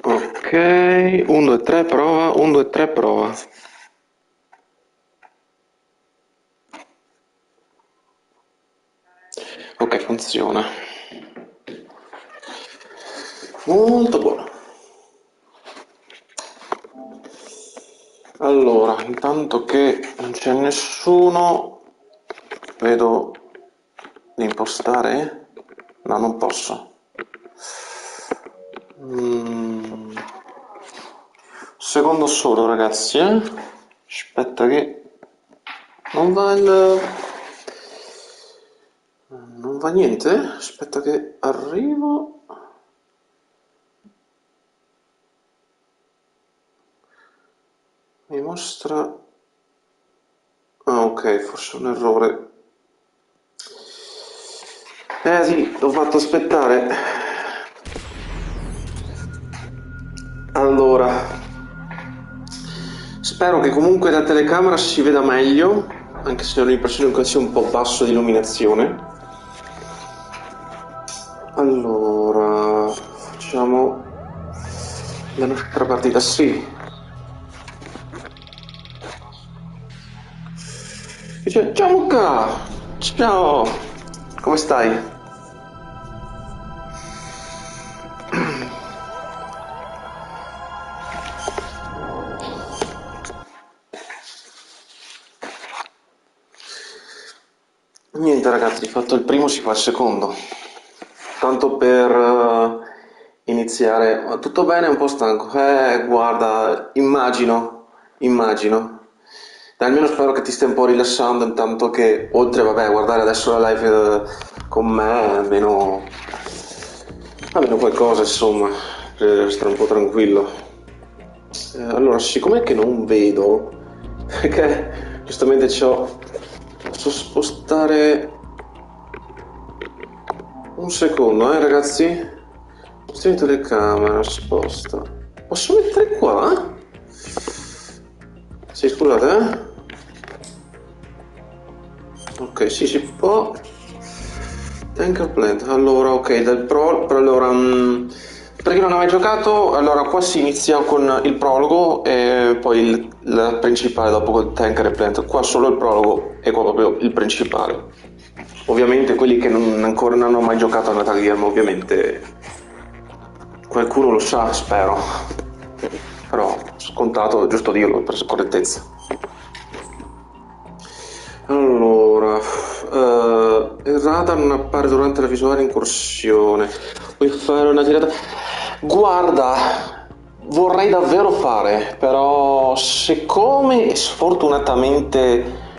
Ok, 1, 2, 3, prova, 1, 2, 3, prova. Ok, funziona. Molto buono. Allora, intanto che non c'è nessuno, vedo di impostare? No, non posso. Mm, Secondo solo, ragazzi, eh? Aspetta che non va il... non va niente? Aspetta che arrivo. Mi mostra... Ah, ok, forse un errore. Sì, l'ho fatto aspettare. Allora, spero che comunque da telecamera si veda meglio, anche se ho l'impressione che sia un po' basso di illuminazione. Allora, facciamo la nostra partita, sì. Dice, ciao Luca! Ciao! Come stai? Niente ragazzi, fatto il primo si fa il secondo. Tanto per iniziare. Tutto bene? Un po' stanco. Guarda, immagino. Dai, almeno spero che ti stia un po' rilassando, intanto che, oltre, vabbè, a guardare adesso la live con me, almeno qualcosa, insomma, per stare un po' tranquillo. Allora, siccome che non vedo, perché giustamente posso spostare un secondo, ragazzi? Spostiamo telecamera, sposta. Posso mettere qua? Sì, scusate, Ok, sì, si può. Tanker plant. Allora, ok, dal pro... Allora, per chi non ha mai giocato, allora qua si inizia con il prologo e poi la principale dopo col tanker e plant. Qua solo il prologo e qua proprio il principale. Ovviamente quelli che ancora non hanno mai giocato a Metal Gear, ma ovviamente qualcuno lo sa, spero. Però scontato, giusto dirlo per correttezza. Allora, il radar non appare durante la visuale incursione. Vuoi fare una tirata? Guarda, vorrei davvero fare, però siccome sfortunatamente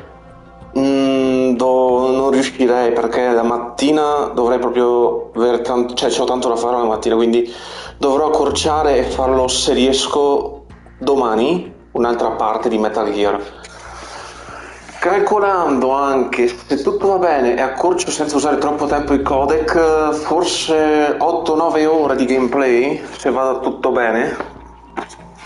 non riuscirei perché la mattina dovrei proprio avere tanto, cioè c'ho tanto da fare la mattina, quindi dovrò accorciare e farlo se riesco domani, un'altra parte di Metal Gear. Calcolando anche se tutto va bene e accorcio senza usare troppo tempo il codec, forse 8-9 ore di gameplay, se va tutto bene.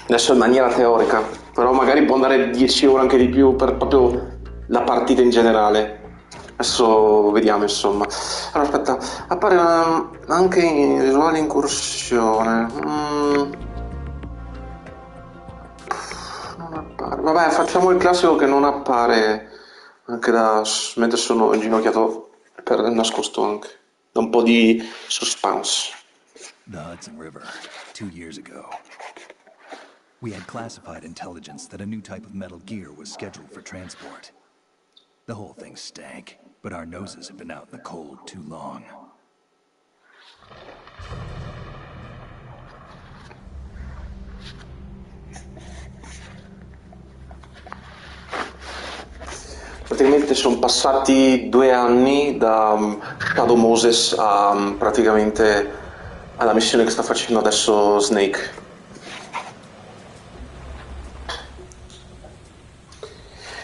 Adesso in maniera teorica, però magari può andare 10 ore anche di più per proprio la partita in generale. Adesso vediamo insomma. Allora aspetta, appare anche in visuale incursione. Non appare. Vabbè, facciamo il classico che non appare anche mentre sono inginocchiato per nascosto anche. Da un po' di suspense. The Hudson River, 2 years ago. We had classified intelligence that a new type of metal gear was scheduled for transport. The whole thing stank, but our noses had been out in the cold too long. Praticamente sono passati 2 anni da Shadow Moses a praticamente alla missione che sta facendo adesso Snake.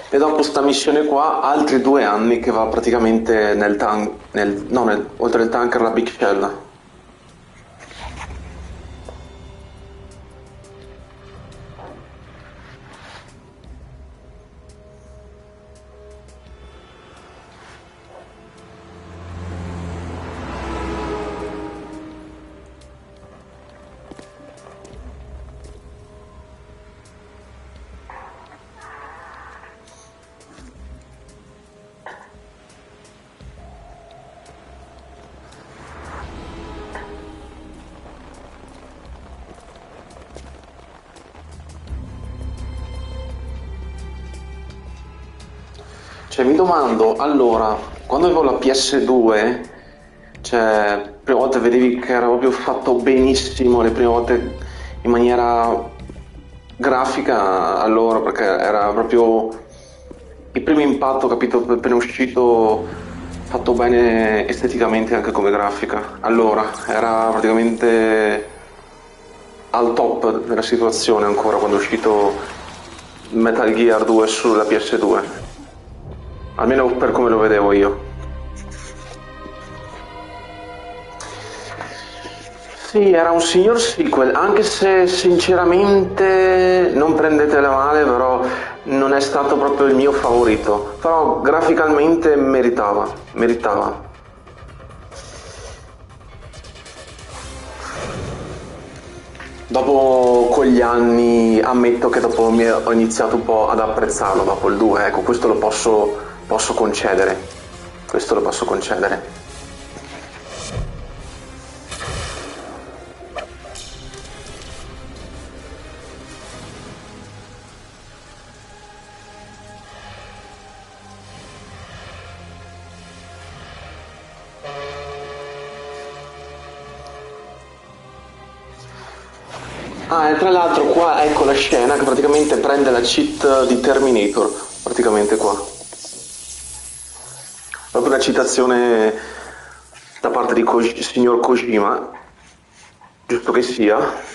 E dopo sta missione qua, altri 2 anni che va praticamente nel tank, no, oltre il tanker la Big Shell. Cioè, mi domando, allora, quando avevo la PS2, cioè, prime volte vedevi che era proprio fatto benissimo, le prime volte in maniera grafica, allora, perché era proprio il primo impatto, capito, appena uscito, fatto bene esteticamente anche come grafica. Allora, era praticamente al top della situazione ancora quando è uscito Metal Gear 2 sulla PS2. Almeno per come lo vedevo io. Sì, era un signor sequel, anche se sinceramente non prendetela male, però non è stato proprio il mio favorito. Però graficalmente meritava, meritava. Dopo con gli anni ammetto che dopo ho iniziato un po' ad apprezzarlo dopo il 2, ecco, questo lo posso concedere. Questo lo posso concedere. Ah, e tra l'altro qua ecco la scena che praticamente prende la cheat di Terminator, praticamente qua. Proprio una citazione da parte di signor Kojima, giusto che sia.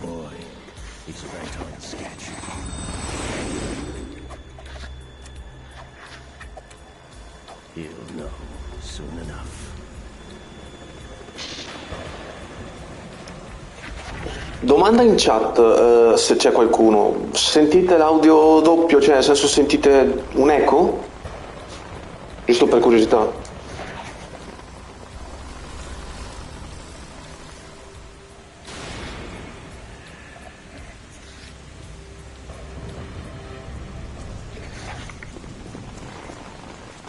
Boy, expect on the sketch. He'll know soon enough. Domanda in chat, se c'è qualcuno. Sentite l'audio doppio, cioè nel senso sentite un eco? Giusto per curiosità.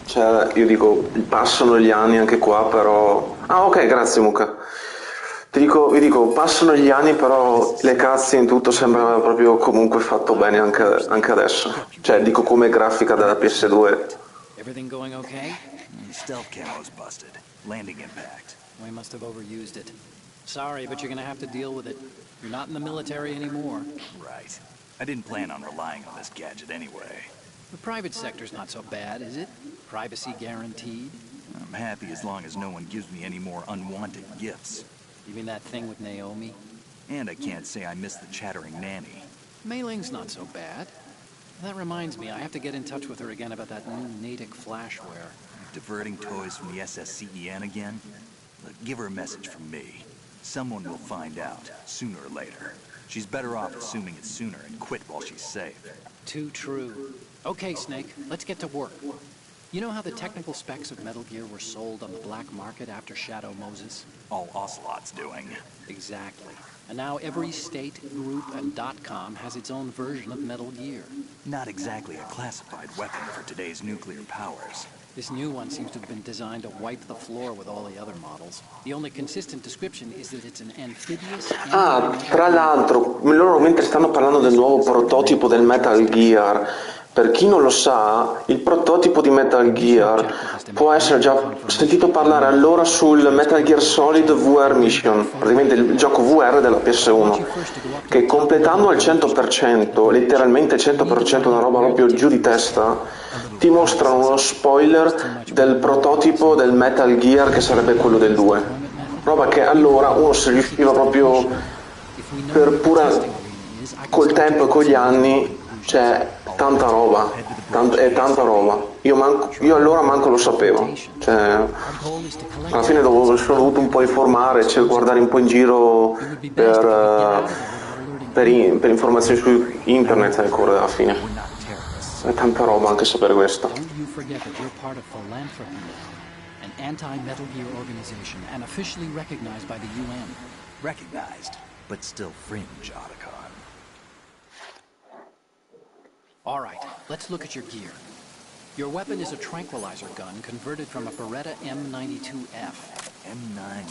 Cioè, io dico, passano gli anni anche qua, però... Ah, ok, grazie Mucca. Vi dico, passano gli anni, però le cazzi in tutto sembra proprio comunque fatto bene anche adesso. Cioè, dico come grafica della PS2. Everything going okay? Stealth camo's busted. Landing impact. We must have overused it. Sorry, but you're gonna have to deal with it. You're not in the military anymore. Right. I didn't plan on relying on this gadget anyway. The private sector's not so bad, is it? Privacy guaranteed? I'm happy as long as no one gives me any more unwanted gifts. You mean that thing with Naomi? And I can't say I miss the chattering nanny. Mei Ling's not so bad. That reminds me, I have to get in touch with her again about that new Natick flashware. Diverting toys from the SSCEN again? Look, give her a message from me. Someone will find out, sooner or later. She's better off assuming it sooner and quit while she's safe. Too true. Okay, Snake, let's get to work. You know how the technical specs of Metal Gear were sold on the black market after Shadow Moses? All Ocelot's doing. Exactly. And now every state, group, and .com has its own version of Metal Gear. Not exactly a classified weapon for today's nuclear powers. This new one seems to have been designed to wipe the floor with all the other models. The only consistent description is that it's an amphibious... Ah, tra l'altro, loro mentre stanno parlando del nuovo prototipo del Metal Gear, per chi non lo sa, il prototipo di Metal Gear può essere già sentito parlare allora sul Metal Gear Solid VR Mission, praticamente il gioco VR della PS1, che completando al 100%, letteralmente 100%, una roba proprio giù di testa, ti mostrano uno spoiler del prototipo del Metal Gear che sarebbe quello del 2. Roba che allora uno si riusciva proprio per pura col tempo e con gli anni, cioè tanta roba, è tanta roba. Io allora manco lo sapevo, cioè alla fine sono dovuto un po' informare, cioè guardare un po' in giro per informazioni su internet, ecco, alla fine. È tanta roba anche sapere questo. Don't you forget that you're part of Philanthropy now, an anti-Metal Gear organization and officially recognized by the UN. Recognized, but still fringe, Otacon. All right, let's look at your gear. Your weapon is a tranquilizer gun converted from a Beretta M92F. M9.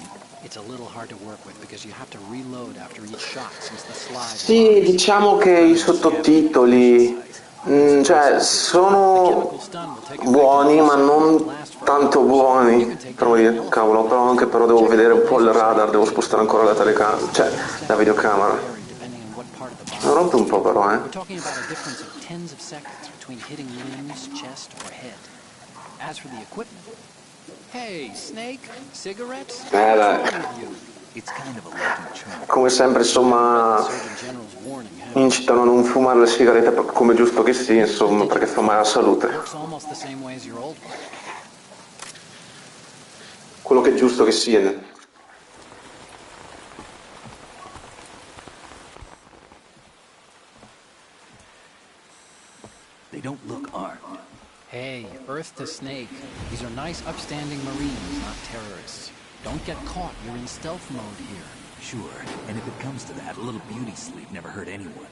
It's a little hard to work with because you have to reload after each shot since the slide Sì, locks. diciamo che i sottotitoli, cioè, The sono chemical stun will take effect in a buoni, few ma seconds and non last for tanto hours. You buoni. can take Però down an dire, elephant. cavolo, però devo Check out vedere the un po' il laser sight radar, devo gauge. spostare ancora la telecamera, The cioè, la seconds will videocamera. vary depending on what part of the Non body rompe it's un po' hitting. però, We're talking about a difference of tens of seconds between hitting limbs, chest, or head. As for the equipment, hey, Snake, cigarettes? What's Dai. wrong with you? It's kind of a lucky charm. Come sempre, You haven't read the insomma, Surgeon General's warning, have you? incitano a non fumare le sigarette come giusto che sia, Here's the insomma, perché digital fa male alla salute. Works almost the same way as your old one. Quello che è giusto che sia. They don't look armed. Hey, Earth to Snake. These are nice, upstanding Marines, not terrorists. Don't get caught. You're in stealth mode here. Sure, and if it comes to that, a little beauty sleep never hurt anyone.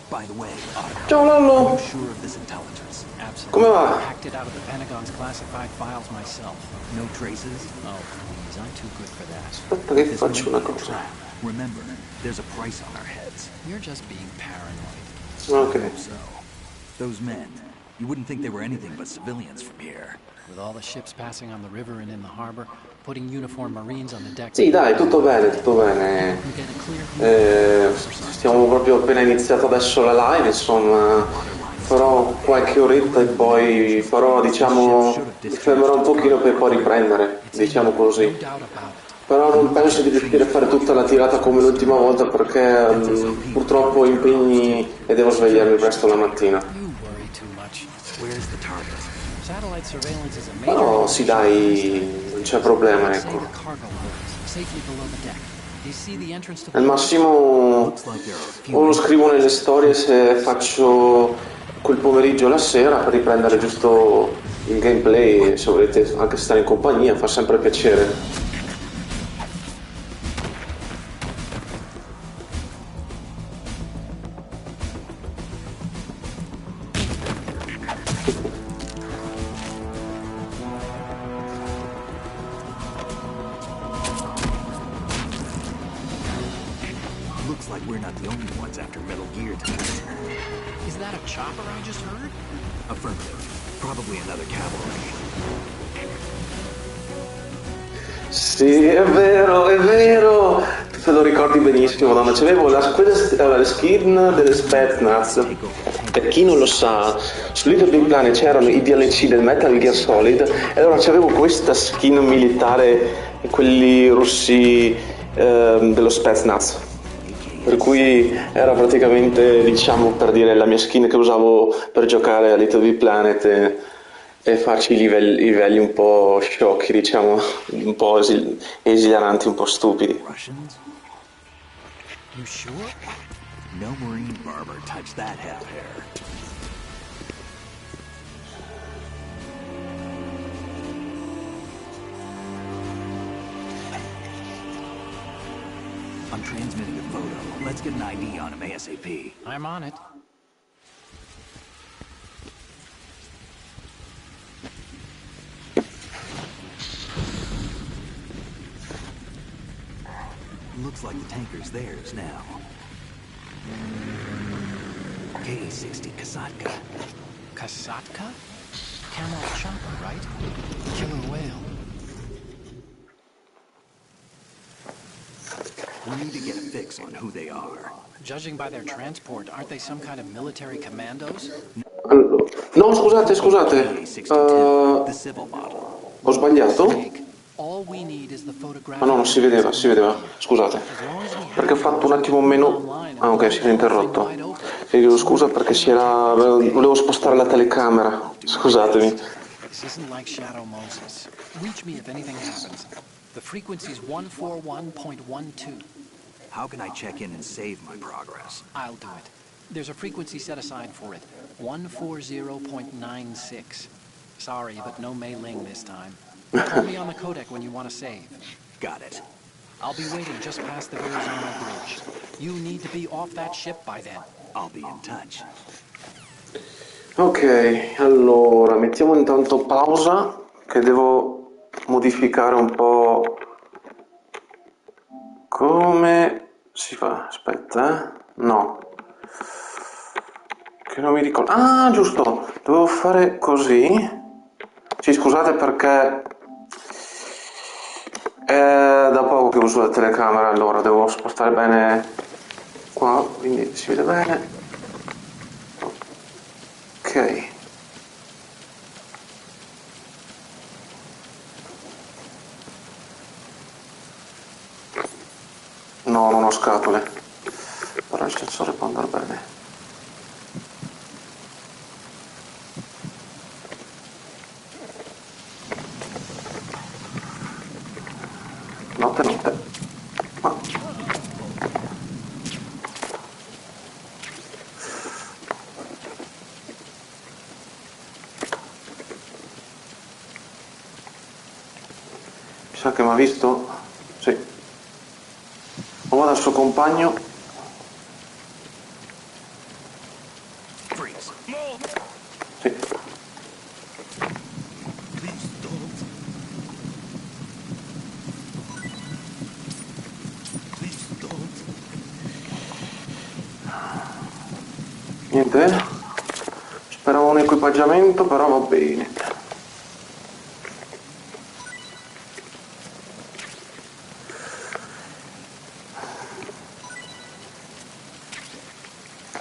By the way, Otto, Ciao are Lollo, you sure of this intelligence? Absolutely. come va? I hacked it out of the Pentagon's classified files myself. No traces? Oh, please, I'm too good for that. Aspetta che This faccio might una be a cosa. trap. Remember, there's a price on our heads. You're just being paranoid. Ok. I hope so. Those men, you wouldn't think they were anything but civilians from here. With all the ships passing on the river and in the harbor, putting uniformed Marines on the deck. Sì, dai, tutto bene, tutto bene. You get a clear view. Stiamo proprio appena iniziato adesso la live, insomma, farò qualche oretta e poi farò, diciamo, mi fermerò un pochino per poi riprendere, diciamo così. No doubt about it. Però non penso di riuscire a fare tutta la tirata come l'ultima volta perché purtroppo ho impegni e devo svegliarmi presto la mattina. You worry too much. Where's the target? Satellite surveillance is a major. Però sì, dai, non c'è problema, Say ecco. the cargo holds, safely below the deck. Do you see the entrance to the Al massimo Looks like there are a few o lo scrivo nelle storie se faccio quel pomeriggio o la sera per riprendere giusto il gameplay, se volete anche stare in compagnia, fa sempre piacere. Looks like we're not the only ones after Metal Gear tonight. Is that a chopper I just heard? Affirmative. Probably another cavalry. Sì, è vero, te lo ricordi benissimo, Madonna, c'avevo le skin delle Spetsnaz. Per chi non lo sa, su Little Big Planet c'erano i DLC del Metal Gear Solid e allora c'avevo questa skin militare, quelli russi dello Spetsnaz. Per cui era praticamente, diciamo, per dire, la mia skin che usavo per giocare a Little Big Planet e farci i livelli un po' sciocchi, diciamo, un po' esilaranti, un po' stupidi. Russians? You sure? No Marine barber touched that half hair. I'm transmitting a photo. Let's get an ID on him ASAP. I'm on it. Looks like the tanker's theirs now. K-60 Kasatka. Kasatka? Camel's chopper, right? Killer whale. We need to get a fix on who they are. Judging by their transport, aren't they some kind of military commandos? No, scusate, K-62, the civil model. ho sbagliato? Snake, all we need is the photographic. Ah no, non si vedeva, scusate, As long as we have perché ho fatto un attimo online meno. and Ah, ok, si era interrotto. wide open. Chiedo scusa perché volevo spostare la telecamera, scusatemi. This isn't like Shadow Moses. Reach me if anything happens. The frequency's 141.12. How can I check in and save my progress? I'll do it. There's a frequency set aside for it. 140.96. Sorry, but no Mei Ling this time. Call me on the codec when you want to save. Got it. I'll be waiting just past the Verrazano Bridge. You need to be off that ship by then. I'll be in touch. Ok, allora mettiamo intanto pausa che devo modificare un po' come si fa. Aspetta, no, che non mi ricordo. Ah, giusto, dovevo fare così. Sì, scusate perché è da poco che uso la telecamera, allora devo spostare bene qua, quindi si vede bene. Ok. No, non ho scatole, però il sensore può andare bene. Notte, notte. Ma... mi sa che mi ha visto? Sì. O va dal suo compagno. Freeze. Sì. Please don't. Please don't. Niente? Speravo un equipaggiamento, però va bene.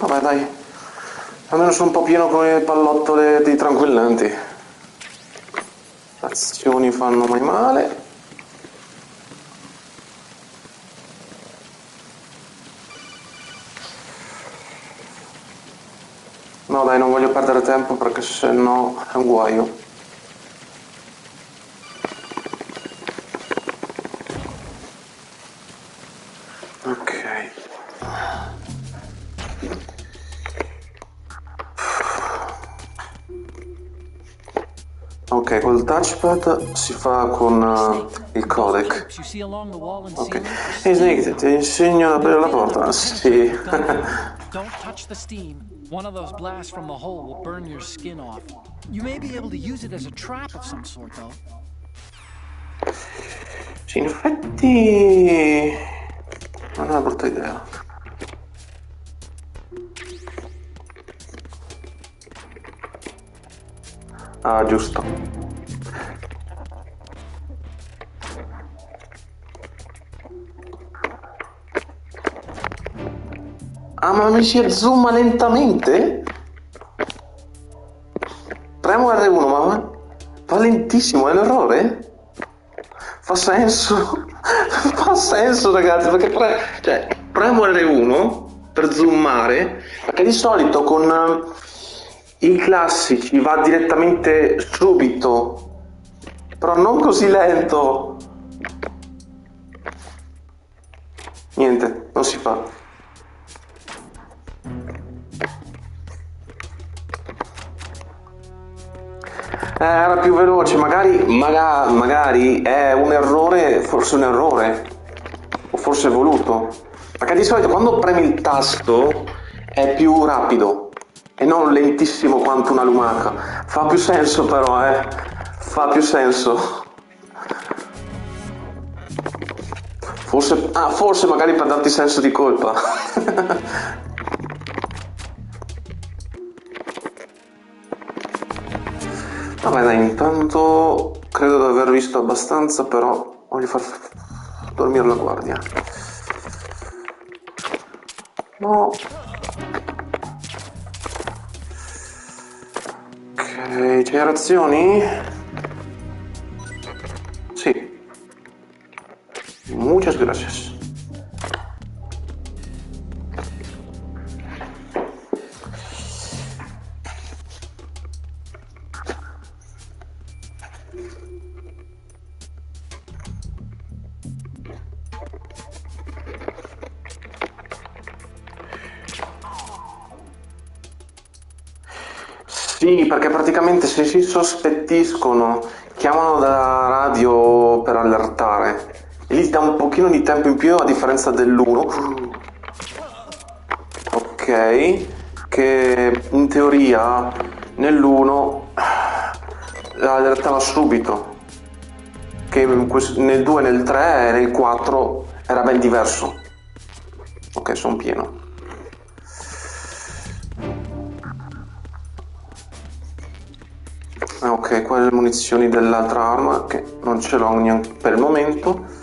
Vabbè dai, almeno sono un po' pieno con le pallottole dei tranquillanti. Azioni fanno mai male. No dai, non voglio perdere tempo perché sennò è un guaio. Ok. Ok, col touchpad si fa con il codec. You see along the wall and Ok. ceiling? Ehi Snake, ti insegno ad aprire la porta? Sì. Don't touch the steam. One of those blasts from the hole will burn your skin off. You may be able to use it as a trap of some sort, though. Sì, in effetti non è una brutta idea. Ah, giusto. Ah, ma mi si zooma lentamente? Premo R1, ma va lentissimo, è l'errore? Fa senso? Fa senso, ragazzi, perché premo R1 per zoomare, perché di solito con i classici va direttamente subito, però non così lento. Niente, non si fa. Era più veloce, magari è un errore, forse un errore, o forse è voluto. Perché di solito quando premi il tasto è più rapido e non lentissimo quanto una lumaca. Fa più senso però, fa più senso. Forse magari per darti senso di colpa. Vabbè dai, intanto credo di aver visto abbastanza, però voglio far dormire la guardia. No. Ok, generazioni? Sì. Muchas gracias. Sì, perché praticamente se si sospettiscono, chiamano dalla radio per allertare. E lì ti dà un pochino di tempo in più a differenza dell'1. Ok, che in teoria nell'1 la allertava subito, che nel 2, nel 3 e nel 4 era ben diverso. Ok, sono pieno. Ok, qua le munizioni dell'altra arma, che non ce l'ho neanche per il momento.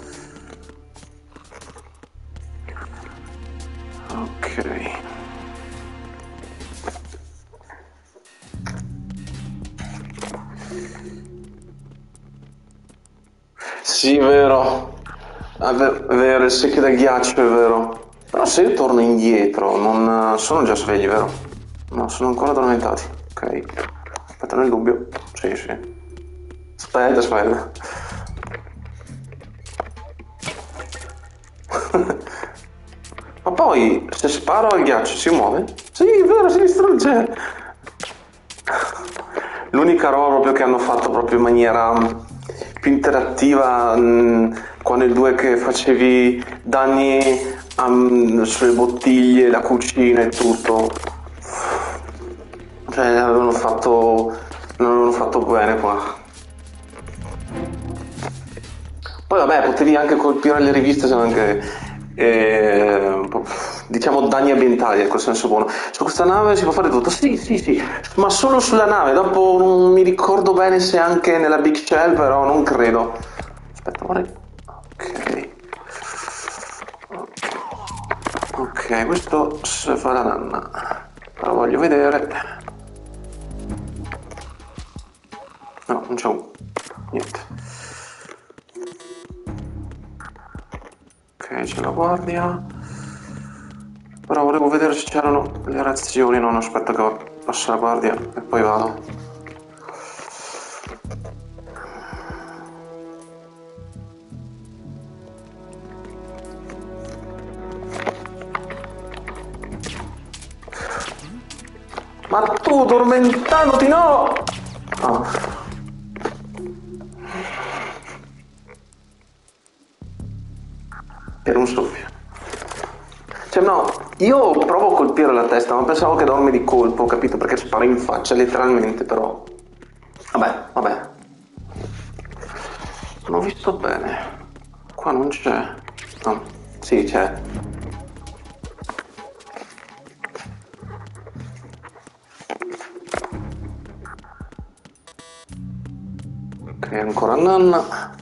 Ok. Sì, vero. È vero, il secchio del ghiaccio, è vero. Però se io torno indietro, non sono già svegli, vero? No, sono ancora addormentati. Ok. Aspetta, nel dubbio. Sì, sì. Aspetta. Ma poi, se sparo al ghiaccio si muove? Sì, è vero, si distrugge. L'unica roba proprio che hanno fatto proprio in maniera più interattiva, qua nel 2 che facevi danni sulle bottiglie, la cucina e tutto. Cioè, non avevano fatto bene qua. Poi vabbè, potevi anche colpire le riviste, sono anche diciamo danni ambientali, ecco, senso buono. Su questa nave si può fare tutto? Sì, ma solo sulla nave, dopo non mi ricordo bene se anche nella Big Shell, però non credo. Aspetta, guarda. Ok. Ok, questo se fa la nanna. Però voglio vedere. No, non c'è niente. Ok, c'è la guardia. Però volevo vedere se c'erano le reazioni. No, aspetta che passa la guardia e poi vado. Ma tu, tormentandoti, no! Ah. Per un soffio. Cioè no, io provo a colpire la testa, ma pensavo che dorme di colpo, ho capito, perché sparo in faccia, letteralmente, però... Vabbè. Non ho visto bene. Qua non c'è. No, sì, c'è. Ok, ancora nanna.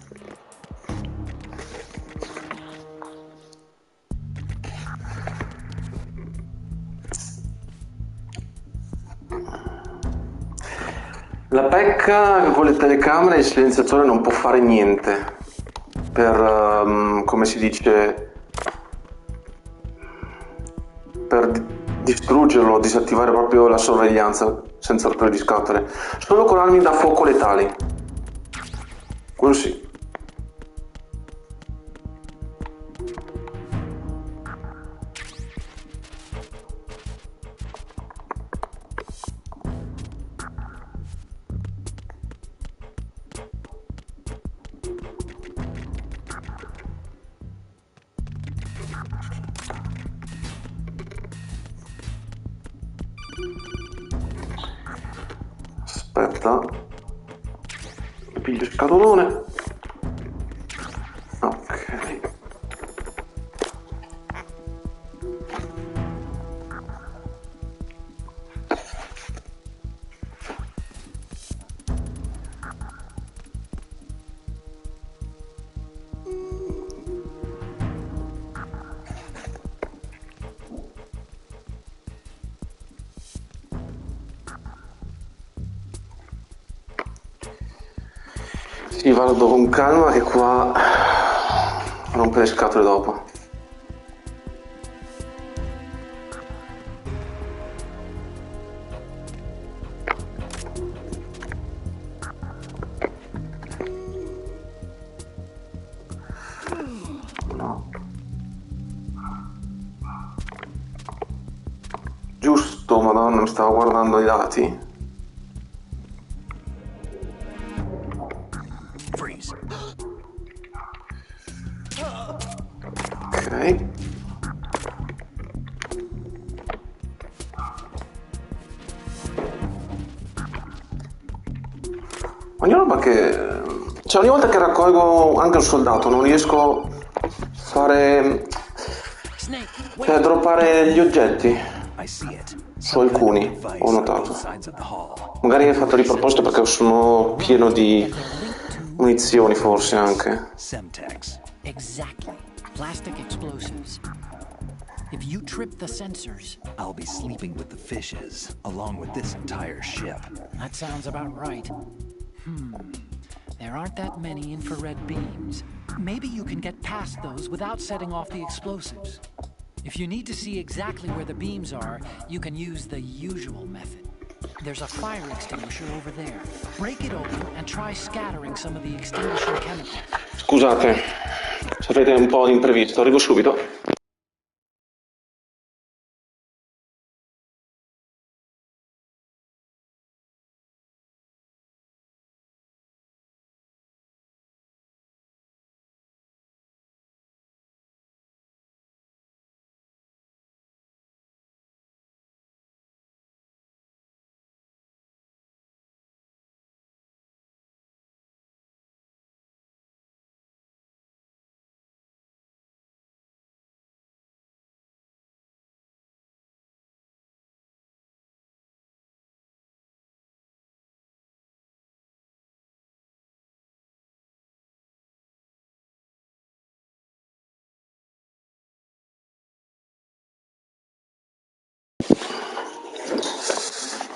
La pecca con le telecamere, il silenziatore non può fare niente per, come si dice, per distruggerlo, disattivare proprio la sorveglianza senza rotture di scatole. Solo con armi da fuoco letali. Quello sì. Aspetta, piglio il scatolone. Ok. Sì, vado con calma che qua rompe le scatole dopo. No. Giusto, madonna, mi stavo guardando i dati. Freeze. Ok. Ogni roba che... Cioè, ogni volta che raccolgo anche un soldato non riesco a fare... Cioè, a droppare gli oggetti. Su alcuni, ho notato. Magari è fatto di proposito perché sono pieno di munizioni, forse anche. Exactly. Plastic explosives. If you trip the sensors, I'll be sleeping with the fishes, along with this entire ship. that sounds about right. There aren't that many infrared beams. Maybe you can get past those without setting off the explosives. If you need to see exactly where the beams are, you can use the usual method. There's a fire extinguisher over there. Break it open and try scattering some of the extinguishing chemicals. Scusate, sapete un po' di imprevisto, arrivo subito.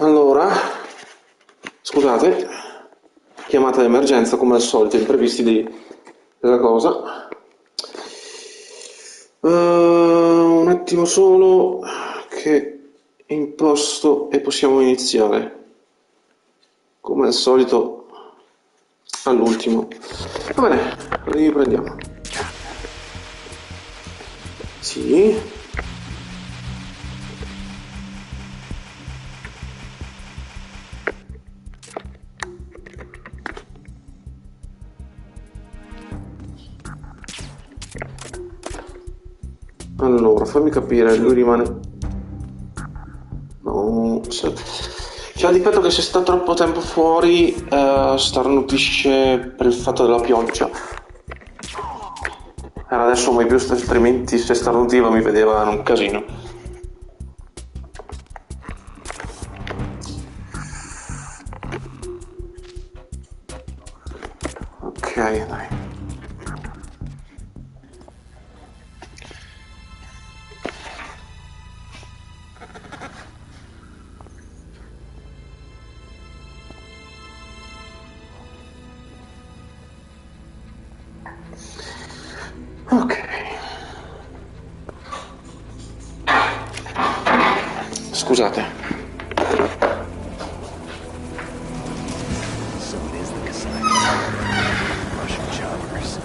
Allora, scusate, chiamata d'emergenza come al solito, imprevisti della cosa. Un attimo solo che imposto e possiamo iniziare. Come al solito all'ultimo. Va bene, riprendiamo. Sì. Allora, fammi capire, lui rimane... No, c'è il difetto che se sta troppo tempo fuori starnutisce per il fatto della pioggia. Era adesso mai più, altrimenti se starnutiva mi vedeva in un casino. Ok, dai. Ok. Scusate. So it is the Kasai. Russian choppers.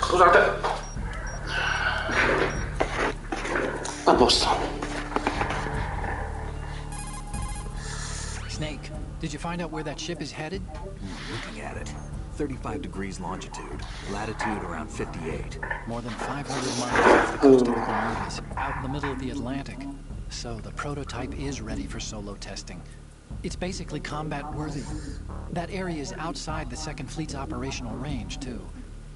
Scusate. A posto. Snake, did you find out where that ship is headed? Looking at it. 35 degrees longitude. Latitude around 58. More than 500 miles off the coast of the Bermudas, out in the middle of the Atlantic. So the prototype is ready for solo testing. It's basically combat-worthy. That area is outside the Second Fleet's operational range, too.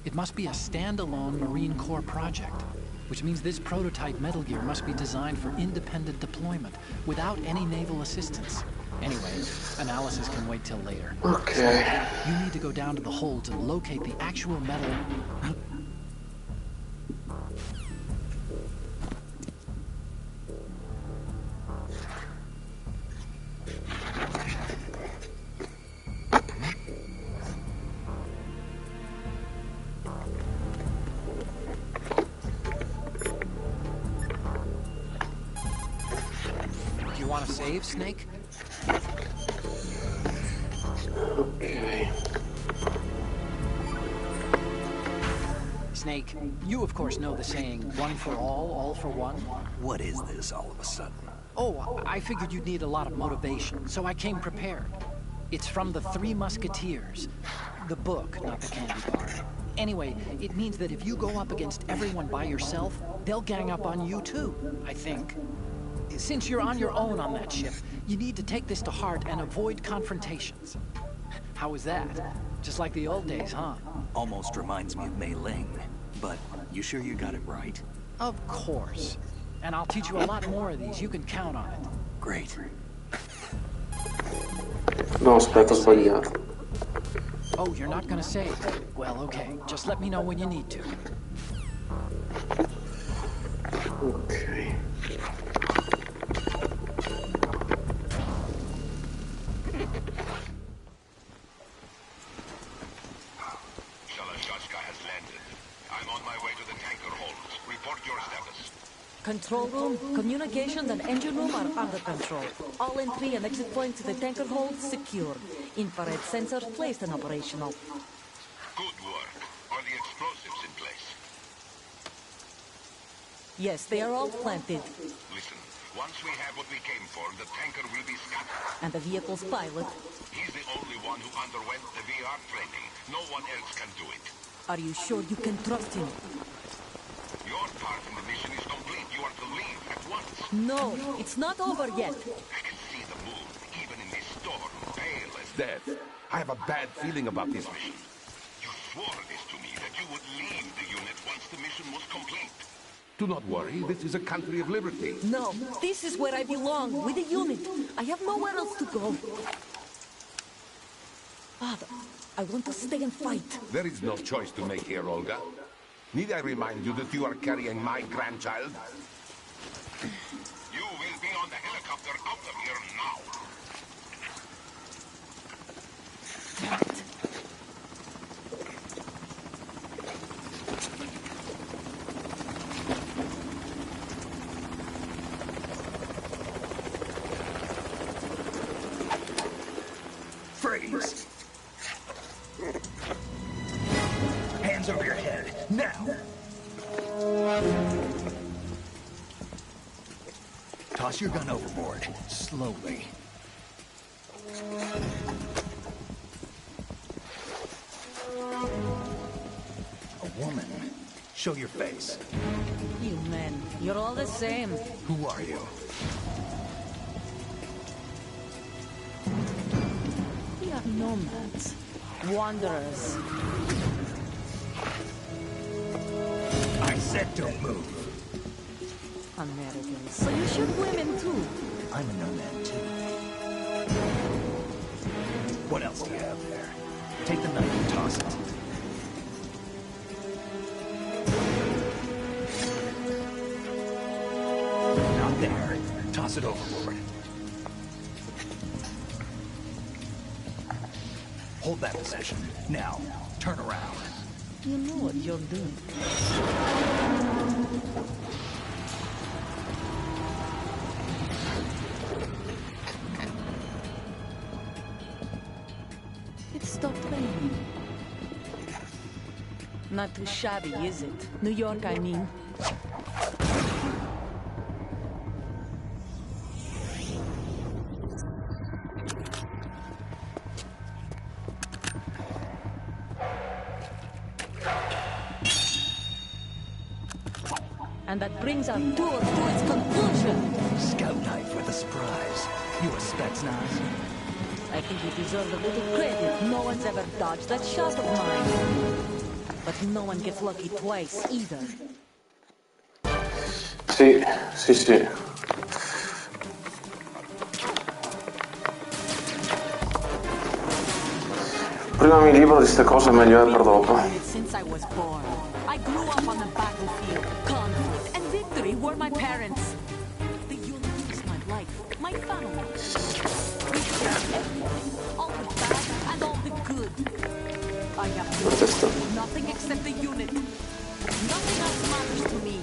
It must be a standalone Marine Corps project, which means this prototype Metal Gear must be designed for independent deployment, without any naval assistance. Anyway, analysis can wait till later. Ok. You need to go down to the holds and locate the actual metal. Do you want to save, Snake? Ok. Snake, you of course know the saying, one for all for one. What is this all of a sudden? Oh, I figured you'd need a lot of motivation, so I came prepared. It's from the Three Musketeers. The book, not the candy bar. Anyway, it means that if you go up against everyone by yourself, they'll gang up on you too, I think. Since you're on your own on that ship, you need to take this to heart and avoid confrontations. How was that? Just like the old days, huh? Almost reminds me of Mei Ling. But you sure you got it right? Of course. And I'll teach you a lot more of these. You can count on it. Great. No, aspetta, ho sbagliato. Oh, you're not gonna save? Well, okay. Just let me know when you need to. Ok. Shalashashka has landed. I'm on my way to the tanker holds. Report your status. Control room, communications and engine room are under control. All entry and exit points to the tanker hold secured. Infrared sensors placed and operational. Good work. Are the explosives in place? Yes, they are all planted. Listen, once we have what we came for, the tanker will be scattered. And the vehicle's pilot. He's the only one who underwent the VR training. No one else can do it. Are you sure you can trust him? Your part in the mission is complete. You are to leave at once. No, it's not over yet. I can see the moon, even in this storm, pale as Death. I have a bad feeling about this mission. you swore this to me, that you would leave the unit once the mission was complete. Do not worry, this is a country of liberty. No, this is where I belong, with the unit. I have nowhere else to go. Father, I want to stay and fight. There is no choice to make here, Olga. Need I remind you that you are carrying my grandchild? You will be on the helicopter out of here now. Damn it. Freeze! Hands over your head, now! Toss your gun overboard, slowly. A woman. Show your face. You men, you're all the same. Who are you? We are nomads. Wanderers. I said don't move. Americans. So you shoot women too. I'm a nomad too. What else do you have there? Take the knife and toss it. Not there. Toss it overboard. Hold that position. Now, turn around. You know what you're doing. It stopped raining. Not too shabby, is it? New York, I mean. And that brings our tour to its conclusion. Scout knife with a surprise. You a Spetsnaz? I think you deserve a little credit. No one's ever dodged that shot of mine. But no one gets lucky twice, either. Sì, sì, sì. prima mi libero di queste cose meglio è per dopo. Since I was born, I grew up on the battlefield. Conflict and victory were my parents. The unit is my life, my family. We share everything, all the bad and all the good. I have nothing except the unit. Nothing else matters to me.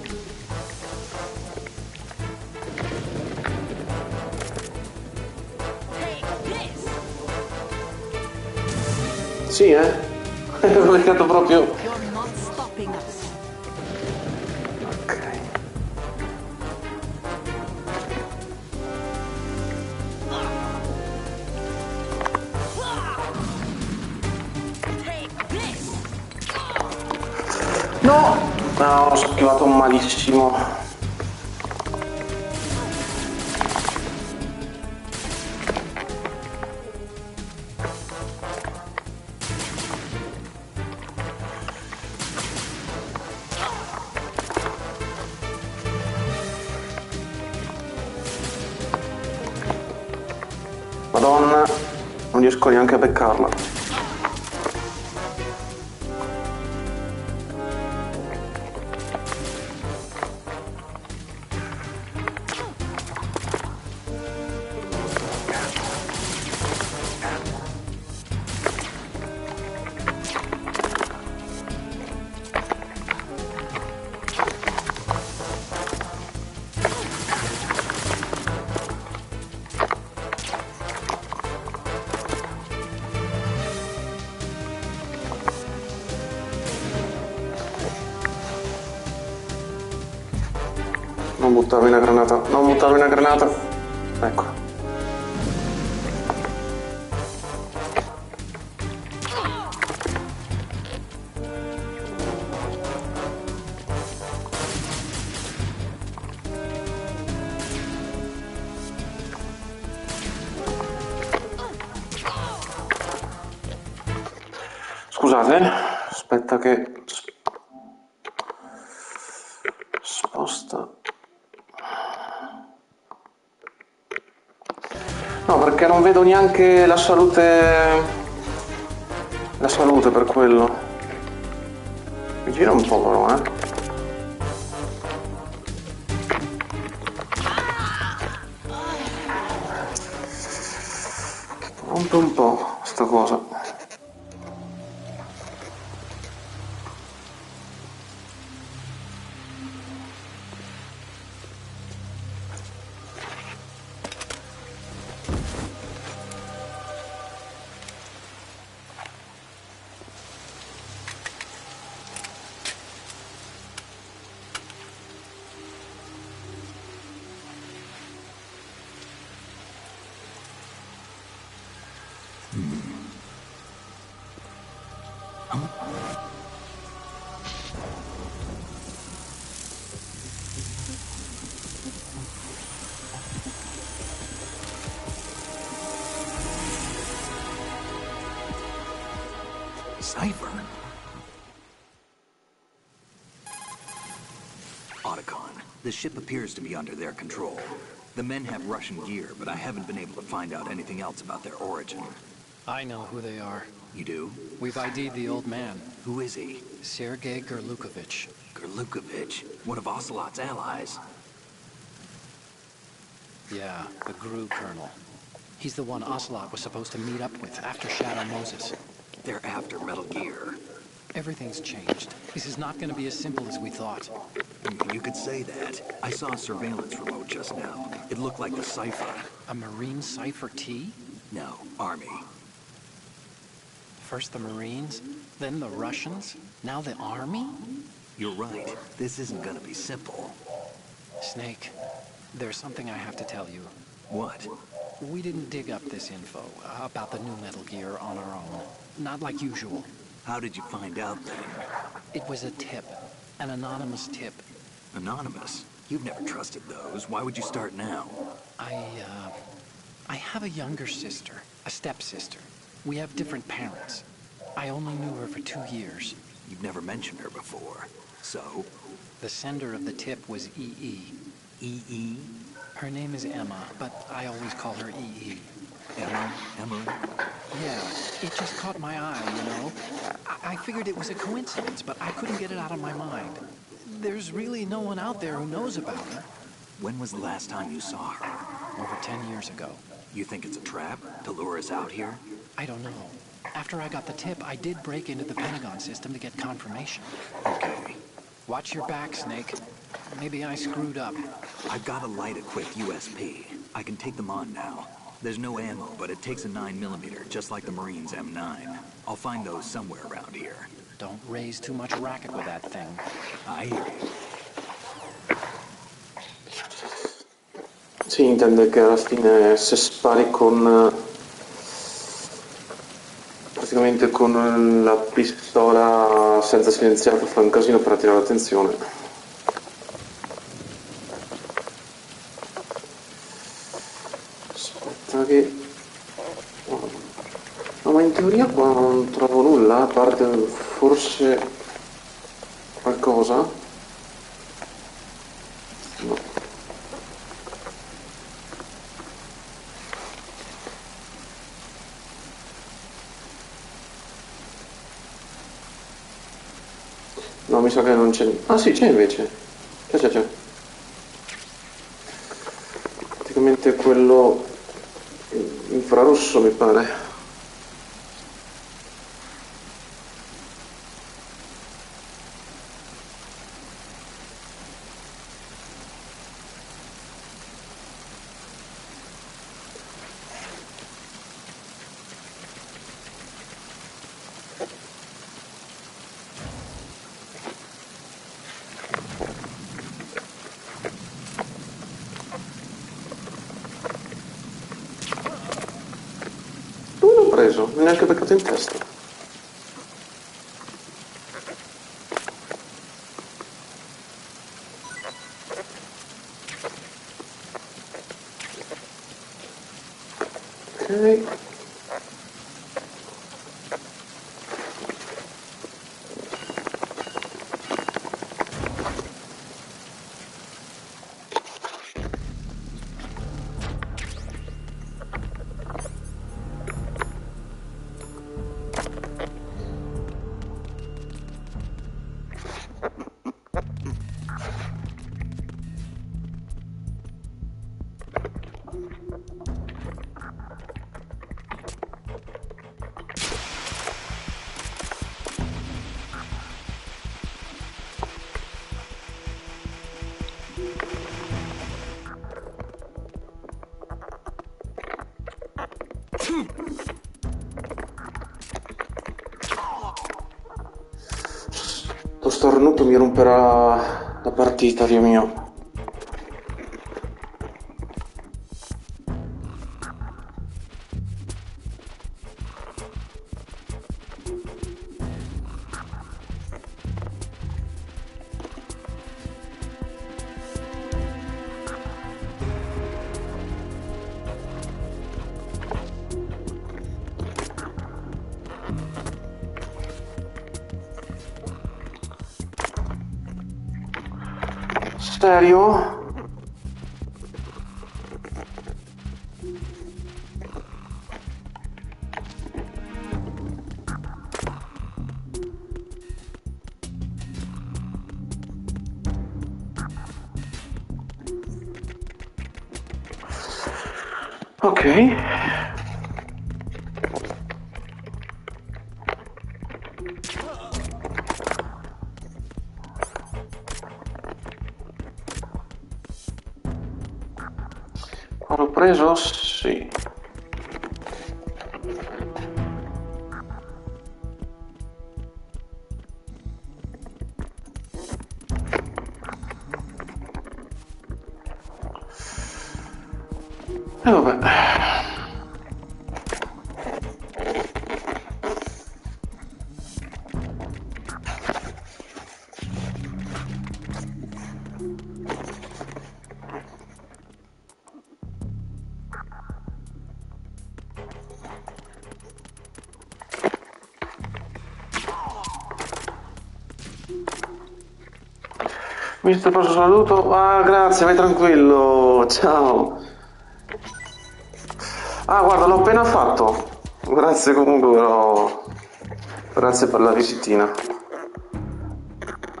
Sì, Ho beccato proprio... You're not stopping us. Ok. No! No, ho schivato malissimo. Madonna, non riesco neanche a beccarla. Non buttarmi una granata, non buttarmi una granata. Ecco. Scusate, aspetta che... Sposta... No, perché non vedo neanche la salute... La salute per quello. Mi gira un po' però, Rompe un po' sta cosa. Cipher? Otacon, the ship appears to be under their control. The men have Russian gear, but I haven't been able to find out anything else about their origin. I know who they are. You do? We've ID'd the old man. Who is he? Sergei Gerlukovich. Gerlukovich, one of Ocelot's allies. Yeah, the GRU colonel. He's the one Ocelot was supposed to meet up with after Shadow Moses. They're after Metal Gear. Everything's changed. This is not going to be as simple as we thought. You could say that. I saw a surveillance remote just now. It looked like the Cipher. A Marine Cipher T? No, Army. First the Marines, then the Russians, now the Army? You're right. This isn't gonna be simple. Snake, there's something I have to tell you. What? We didn't dig up this info about the new Metal Gear on our own. Not like usual. How did you find out then? It was a tip. An anonymous tip. Anonymous? You've never trusted those. Why would you start now? I have a younger sister, a stepsister. We have different parents. I only knew her for 2 years. You've never mentioned her before. So? The sender of the tip was EE. EE? Her name is Emma, but I always call her EE. Emily? Yeah, it just caught my eye, you know? I figured it was a coincidence, but I couldn't get it out of my mind. There's really no one out there who knows about her. When was the last time you saw her? Over 10 years ago. You think it's a trap to lure us out here? I don't know. After I got the tip, I did break into the Pentagon system to get confirmation. Okay. Watch your back, Snake. Maybe I screwed up. I've got a light-equipped USP. I can take them on now. There's no ammo, but it takes a 9mm, just like the Marines' M9. I'll find those somewhere around here. Don't raise too much racket with that thing. I hear you. Sì, intende che alla fine se spari con praticamente con la pistola senza silenziato fa un casino per attirare l'attenzione. Aspetta che... No, ma in teoria qua non trovo nulla, a parte forse qualcosa. No. No, mi sa che non c'è... Ah sì, c'è invece. C'è. Praticamente quello infrarosso mi pare. Dove l'ho preso? Mi ha neanche beccato in testa. Ok. Lo starnuto mi romperà la partita, Dio mio. Serio? Ok. L'ho preso? Sì. E vabbè. Mister, posso saluto? Ah, grazie, vai tranquillo. Ciao. Ah, guarda, l'ho appena fatto. Grazie comunque, però. Grazie per la visitina.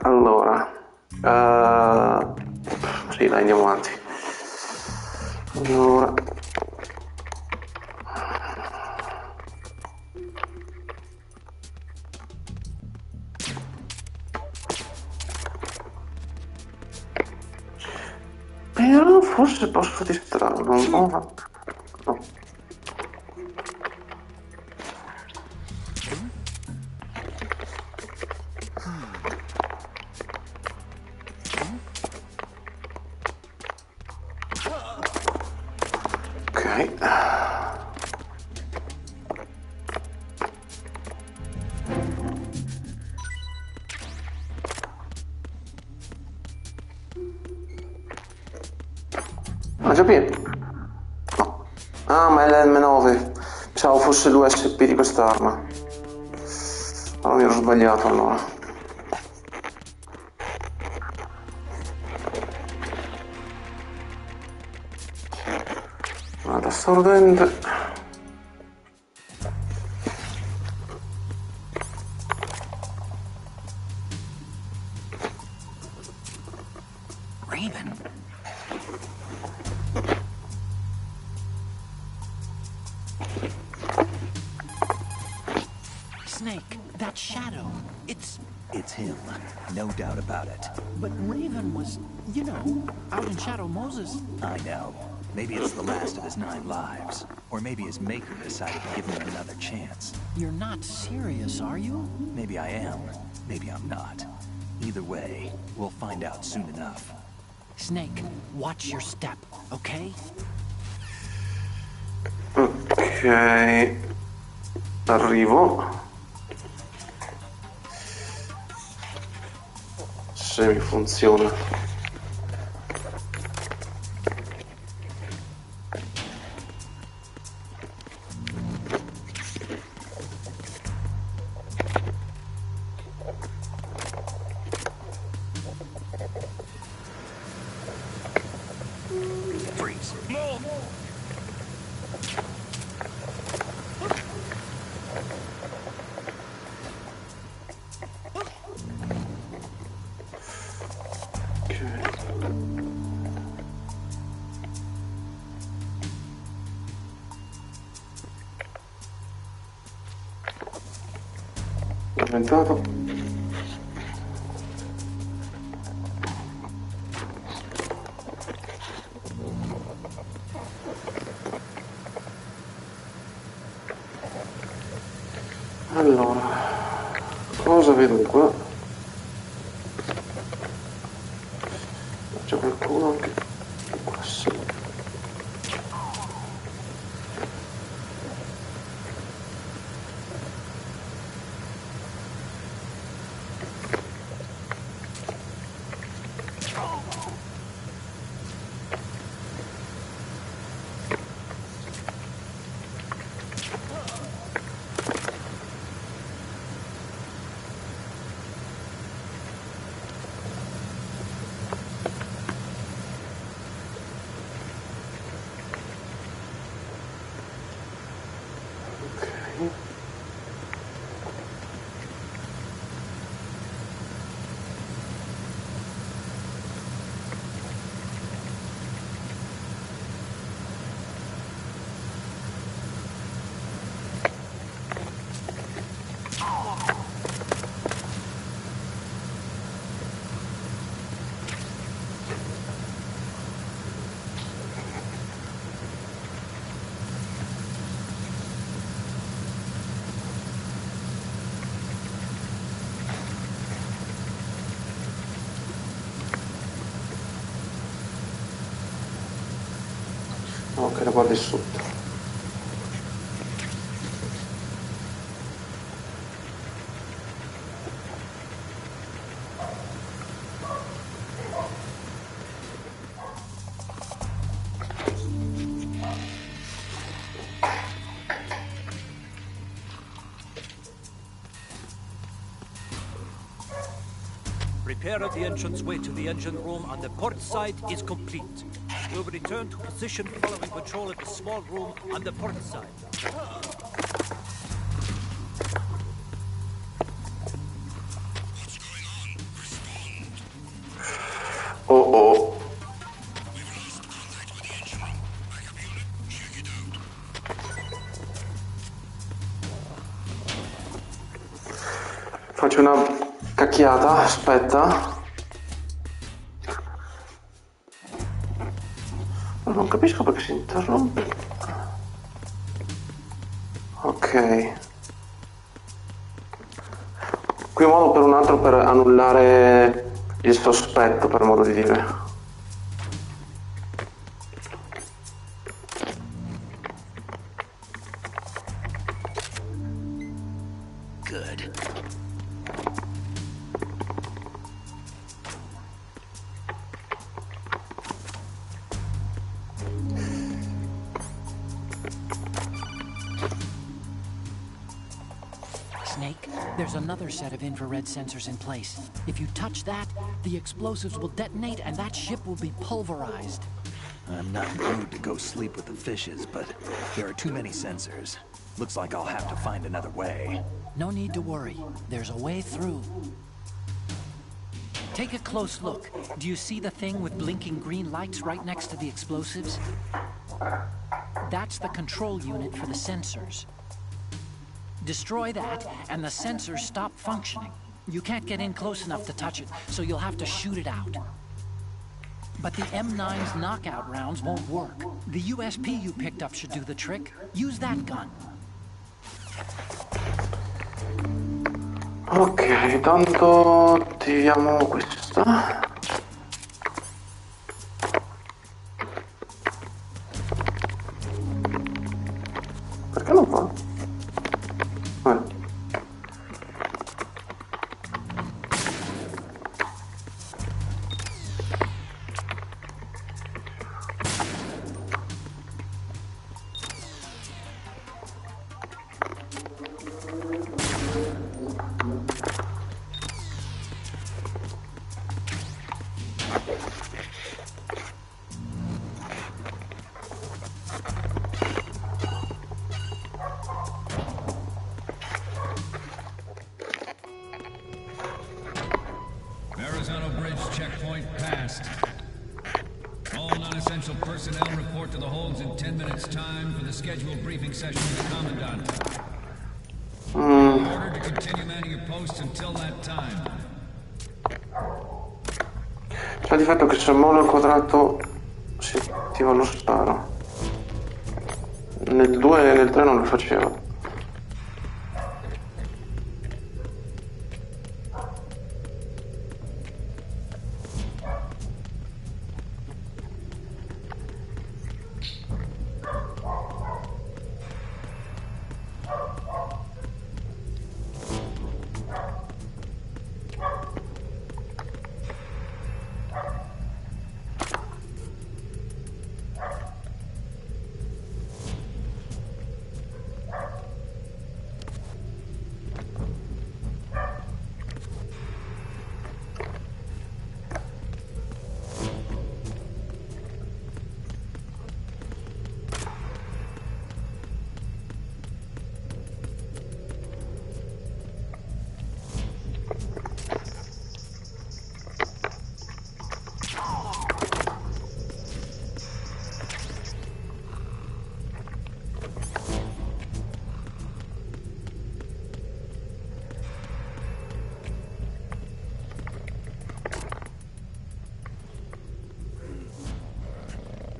Allora. Sì, dai, andiamo avanti. Allora. Però forse posso distrarlo un po'. No. Ok. Ah, già pieno? No. Ah, ma è l'M9. Pensavo fosse l'USP di quest'arma. Allora mi ero sbagliato allora. Una testa ardente. Raven. Snake, that shadow. It's him. No doubt about it. But Raven was, you know, out in Shadow Moses. I know. Maybe it's the last of his 9 lives. Or maybe his maker decided to give him another chance. You're not serious, are you? Maybe I am. Maybe I'm not. Either way, we'll find out soon enough. Snake, watch your step, okay? Ok. Arrivo. Se mi funziona. Freeze. Diventato. Allora, cosa vedo qua? C'è qualcuno anche qua, sì. Ok, la guardi sotto. Repair of the entranceway to the engine room on the port side is complete. We'll return to position following patrol of the small room on the port side. Oh oh. Faccio una cacchiata, aspetta. Non capisco perché si interrompe. Ok. Qui un modo per un altro per annullare il sospetto, per modo di dire. Good. Snake, there's another set of infrared sensors in place. If you touch that, the explosives will detonate and that ship will be pulverized. I'm not in the mood to go sleep with the fishes, but there are too many sensors. Looks like I'll have to find another way. No need to worry. There's a way through. Take a close look. Do you see the thing with blinking green lights right next to the explosives? That's the control unit for the sensors. Destroy that, and the sensors stop functioning. You can't get in close enough to touch it, so you'll have to shoot it out. But the M9's knockout rounds won't work. The USP you picked up should do the trick. Use that gun. Ok, intanto attiviamo questa. Perché non fa? Verrazano Bridge checkpoint passed. All non-essential personnel report to the holds in 10 minutes' time for the scheduled briefing session with the Commandant. Order to continue manning your posts until that time. C'è di fatto che se mollo il quadrato si attiva lo sparo. Nel 2 e nel 3 non lo faceva.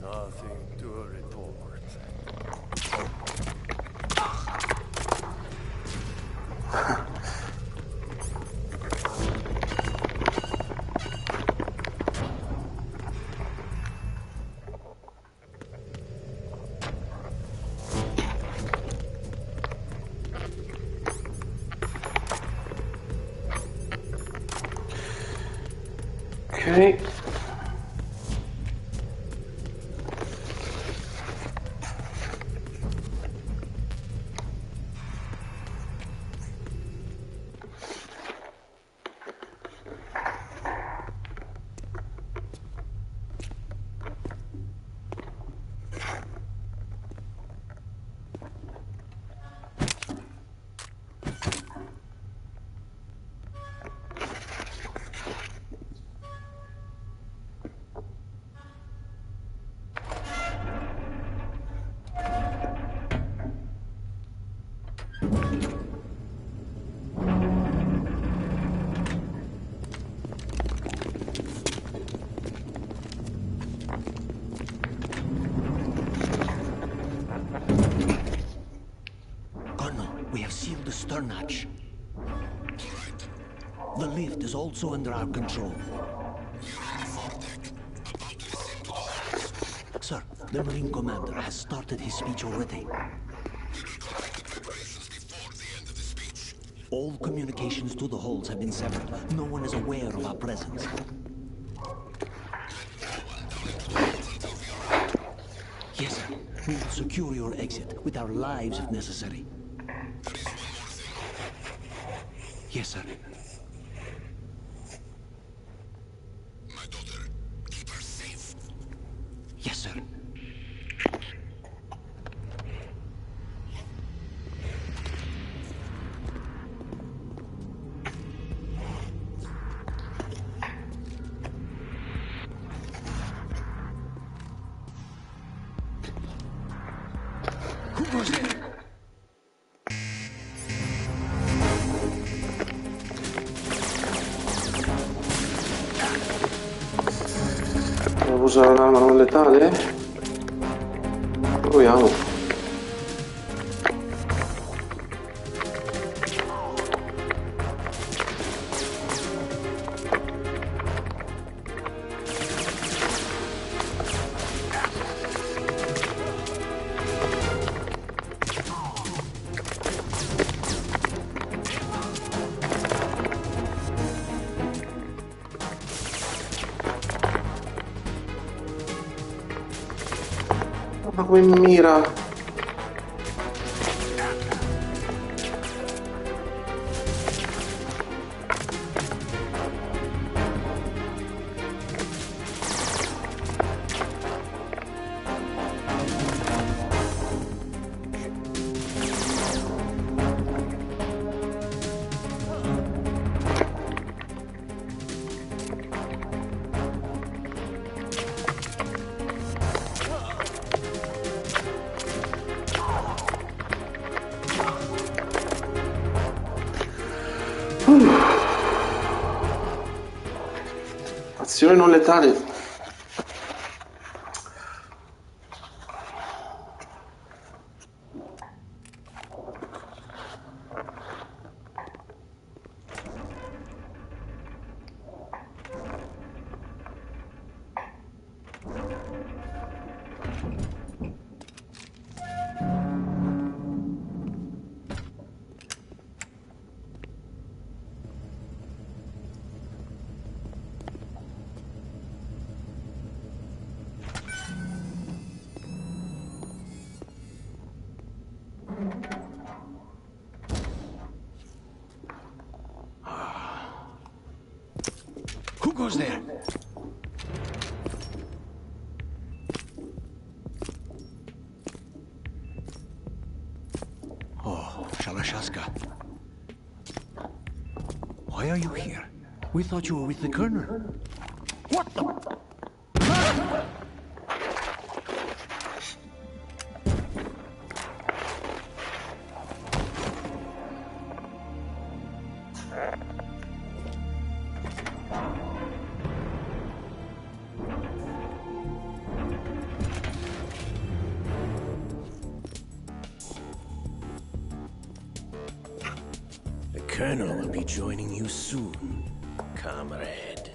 Nothing to report. Ok. The lift is also under our control. Sir, the Marine Commander has started his speech already. All communications to the holds have been severed. No one is aware of our presence. Yes, sir. We will secure your exit with our lives if necessary. Yes, sir. My daughter, keep her safe. Yes, sir. Who goes there? Devo usare un'arma non letale? Proviamo. Ma come mi mira? Azione non letale. Who goes there? Oh, Shalashaska. Why are you here? We thought you were with the Colonel. What the? The Colonel will be joining you soon, comrade.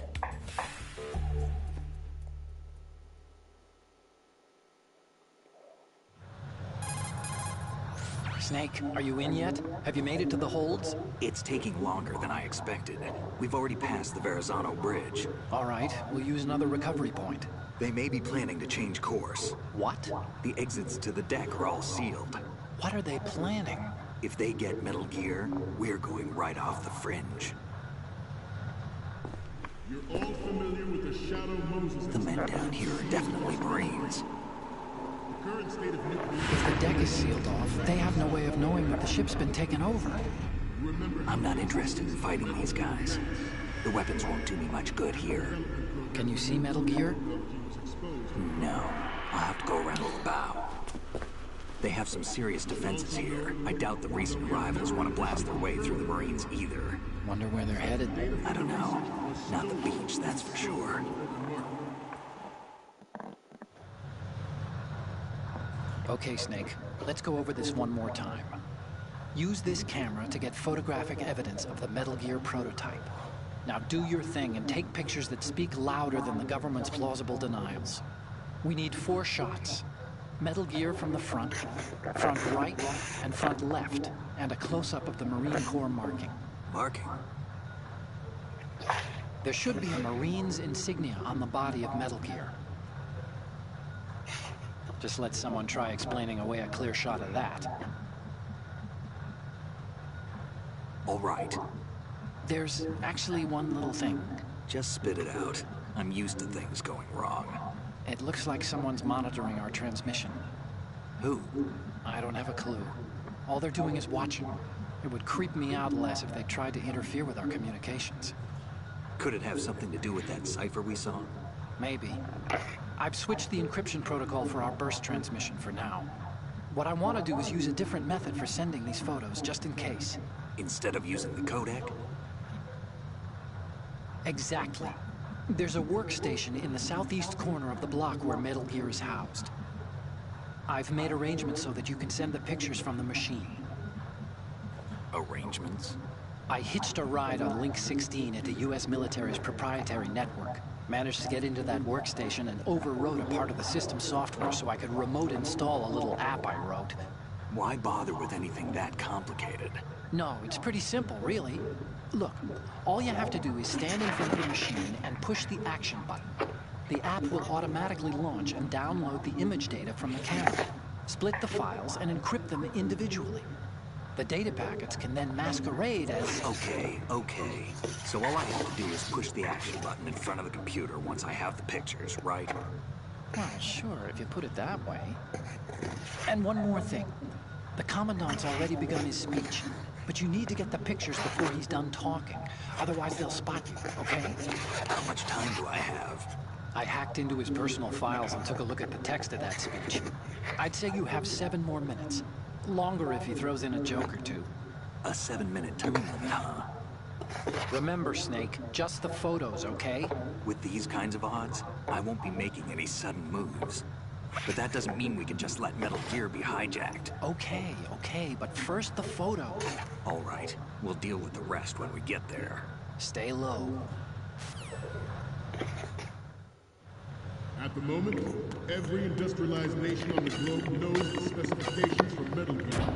Snake, are you in yet? Have you made it to the holds? It's taking longer than I expected. We've already passed the Verrazano Bridge. All right, we'll use another recovery point. They may be planning to change course. What? The exits to the deck are all sealed. What are they planning? If they get Metal Gear, we're going right off the fringe. You're all familiar with the Shadow Moses. The men down here are definitely Marines. The current state of nuclear... If the deck is sealed off, they have no way of knowing that the ship's been taken over. I'm not interested in fighting these guys. The weapons won't do me much good here. Can you see Metal Gear? No. I'll have to go around the bow. They have some serious defenses here. I doubt the recent arrivals want to blast their way through the Marines either. Wonder where they're headed. I don't know. Not the beach, that's for sure. Okay, Snake. Let's go over this one more time. Use this camera to get photographic evidence of the Metal Gear prototype. Now do your thing and take pictures that speak louder than the government's plausible denials. We need 4 shots. Metal Gear from the front right, and front left, and a close-up of the Marine Corps marking. Marking? There should be a Marine's insignia on the body of Metal Gear. Just let someone try explaining away a clear shot of that. All right. There's actually one little thing. Just spit it out. I'm used to things going wrong. It looks like someone's monitoring our transmission. Who? I don't have a clue. All they're doing is watching. It would creep me out less if they tried to interfere with our communications. Could it have something to do with that cipher we saw? Maybe. I've switched the encryption protocol for our burst transmission for now. What I want to do is use a different method for sending these photos, just in case. Instead of using the codec? Exactly. There's a workstation in the southeast corner of the block where Metal Gear is housed. I've made arrangements so that you can send the pictures from the machine. Arrangements? I hitched a ride on Link 16 into U.S. military's proprietary network. Managed to get into that workstation and overwrote a part of the system software so I could remote install a little app I wrote. Why bother with anything that complicated? No, it's pretty simple, really. Look, all you have to do is stand in front of the machine and push the action button. The app will automatically launch and download the image data from the camera, split the files, and encrypt them individually. The data packets can then masquerade as... Okay. So all I have to do is push the action button in front of the computer once I have the pictures, right? Well, sure, if you put it that way. And one more thing. The Commandant's already begun his speech, but you need to get the pictures before he's done talking. Otherwise, they'll spot you, okay? How much time do I have? I hacked into his personal files and took a look at the text of that speech. I'd say you have 7 more minutes. Longer if he throws in a joke or two. A 7-minute time limit, huh? Remember, Snake, just the photos, okay? With these kinds of odds, I won't be making any sudden moves. But that doesn't mean we can just let Metal Gear be hijacked. Okay, but first the photo. All right, we'll deal with the rest when we get there. Stay low. At the moment, every industrialized nation on the globe knows the specifications for Metal Gear.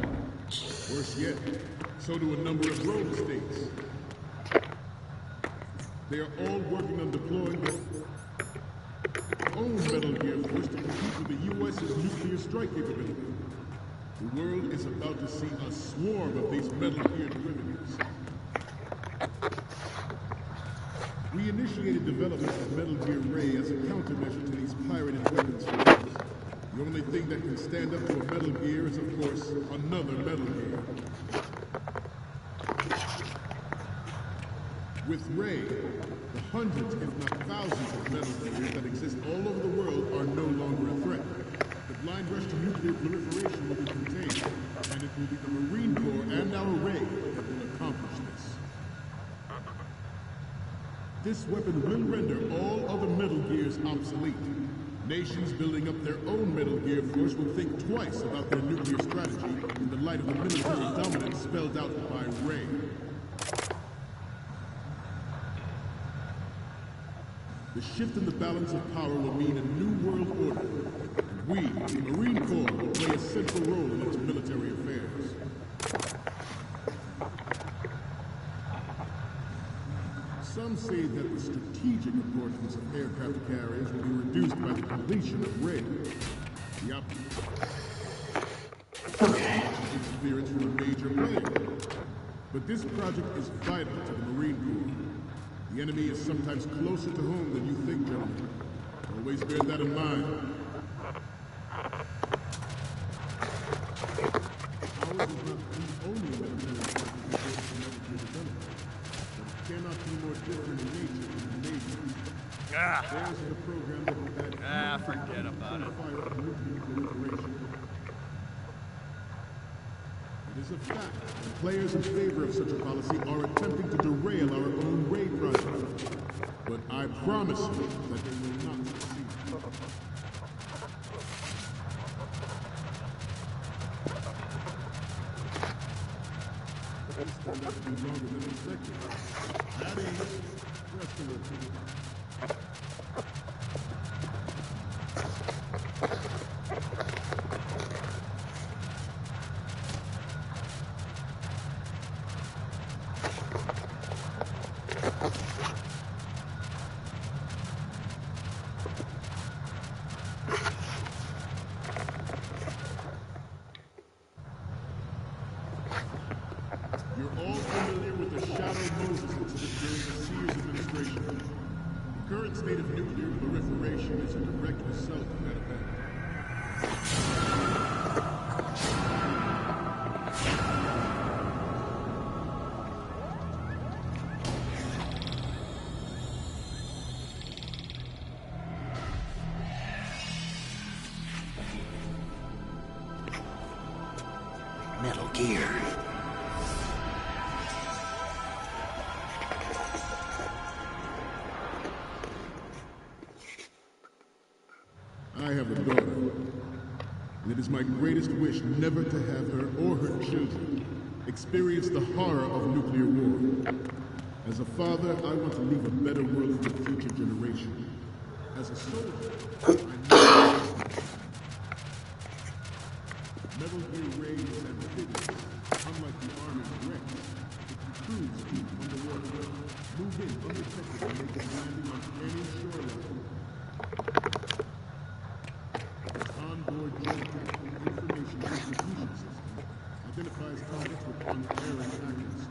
Worse yet, so do a number of rogue states. They are all working on deploying their own Metal Gear force to compete with the U.S.'s nuclear strike capability. The world is about to see a swarm of these Metal Gear derivatives. We initiated development of Metal Gear Ray as a countermeasure to these pirated weapons systems. The only thing that can stand up to a Metal Gear is, of course, another Metal Gear. With Ray, the hundreds, if not thousands, of Metal Gears that exist all over the world are no longer a threat. The blind rush to nuclear proliferation will be contained, and it will be the Marine Corps and our Ray that will accomplish this. This weapon will render all other Metal Gears obsolete. Nations building up their own Metal Gear force will think twice about their nuclear strategy in the light of the military dominance spelled out by Ray. The shift in the balance of power will mean a new world order, and we, the Marine Corps, will play a central role in its military affairs. Some say that the strategic importance of aircraft carriers will be reduced by the completion of Ray. The interference from a major player. But this project is vital to the Marine Corps. The enemy is sometimes closer to home than you think, gentlemen. Always bear that in mind. Ours is not the only military project in development. Cannot be more different in nature than the Navy. There's the program that will add forget about it. It is a fact that players in favor of such a policy are attempting to derail our own Ray project. But I promise you that they will not succeed. This turned out to be longer than expected. That is, Rest a little. You're all familiar with the Shadow Moses incident during the Sears administration. The current state of nuclear proliferation is a direct result of that event. Metal Gear. I have a daughter, and it is my greatest wish never to have her or her children experience the horror of nuclear war. As a father, I want to leave a better world for future generations. As a soldier, I know Metal Gear raids amphibious. Unlike the Army's wrecks, it can cruise deep underwater, move in undetected and make a landing on any shoreline. Onboard joystick information distribution system identifies targets with unerring accuracy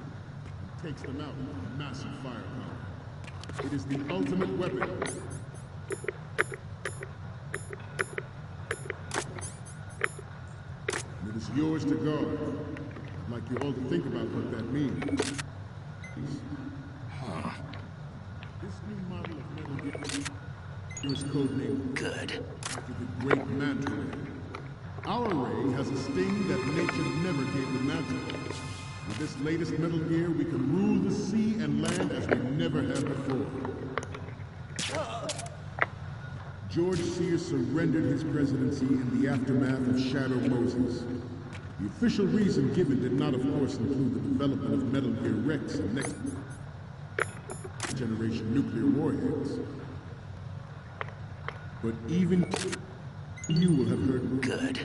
and takes them out with massive firepower. It is the ultimate weapon. And it is yours to guard. I'd like you all to think about what that means. Huh. This new model of Metal Gear is codenamed Good. after the great Manta Ray. Our ray has a sting that nature never gave the Manta. With this latest Metal Gear, we can rule the sea and land as we never have before. George Sears surrendered his presidency in the aftermath of Shadow Moses. The official reason given did not, of course, include the development of Metal Gear Rex and next generation nuclear warheads. But even you will have heard Good.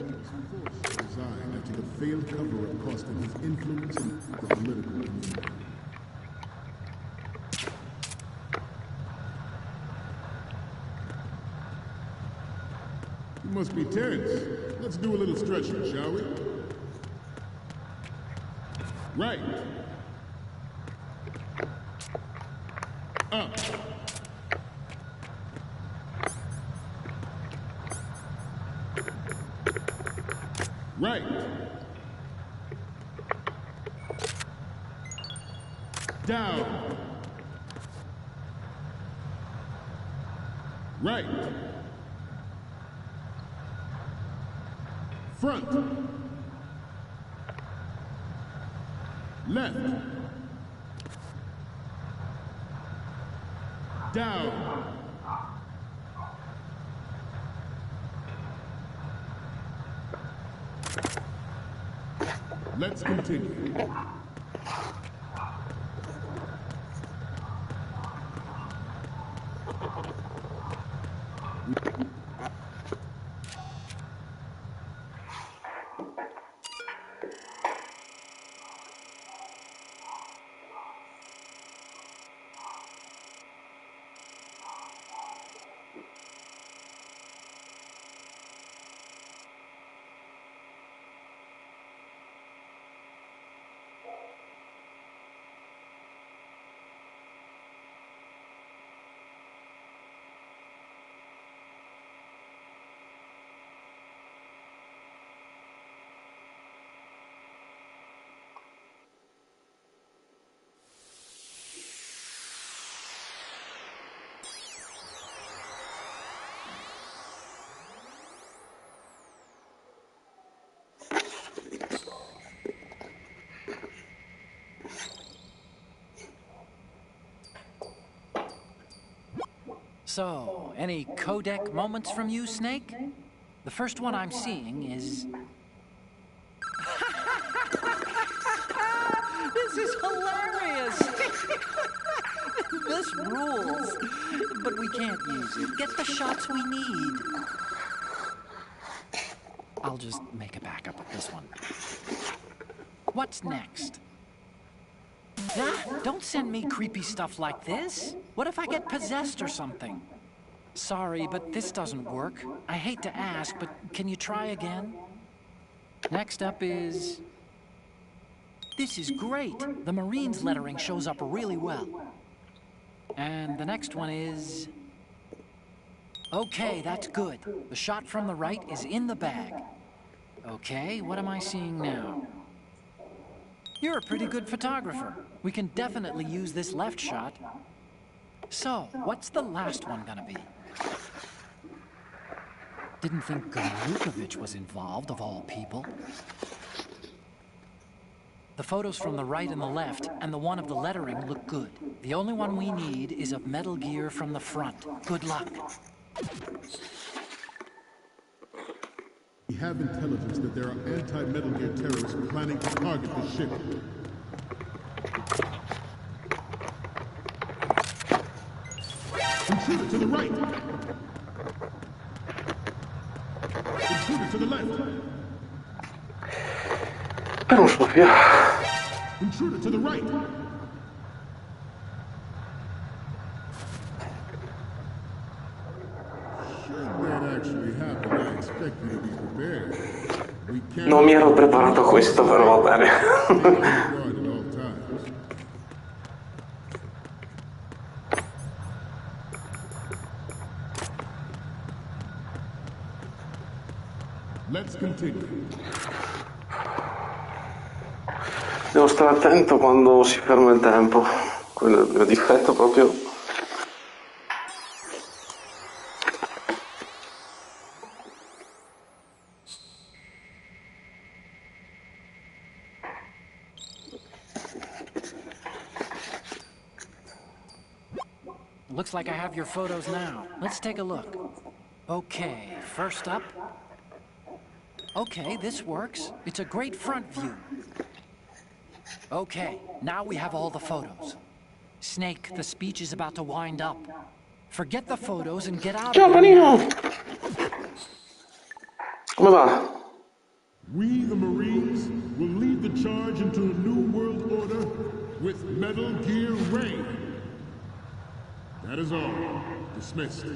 resigned after the failed cover-up costing his influence in the political community. You must be tense. Let's do a little stretching, shall we? Right. Up. Right. Down. Right. Front. Left. Down. Let's continue. So, any codec moments from you, Snake? The first one I'm seeing is... This is hilarious! This rules. But we can't use it. Get the shots we need. I'll just make a backup of this one. What's next? Ah, don't send me creepy stuff like this. What if I get possessed or something? Sorry, but this doesn't work. I hate to ask, but can you try again? Next up is... This is great. The Marines lettering shows up really well. And the next one is... Okay, that's good. The shot from the right is in the bag. Okay, what am I seeing now? You're a pretty good photographer. We can definitely use this left shot. So, what's the last one gonna be? Didn't think Lukovich was involved, of all people. The photos from the right and the left, and the one of the lettering look good. The only one we need is of Metal Gear from the front. Good luck. We have intelligence that there are anti-Metal Gear terrorists planning to target the ship. Intruder to the right! Intruder to the left! Per un soffio. Intruder to the right! Should that actually happen, I expect you to be prepared. Non mi ero preparato a questo, però va bene. Let's continue. Devo stare attento quando si ferma il tempo. Quello è il mio difetto proprio. Looks like I have your photos now. Let's take a look. Okay, first up. Okay, this works. It's a great front view. Okay, now we have all the photos. Snake, the speech is about to wind up. Forget the photos and get out Ciao, of here. panino! Come va? We, the Marines, will lead the charge into a new world order with Metal Gear Reign. That is all. Dismissed.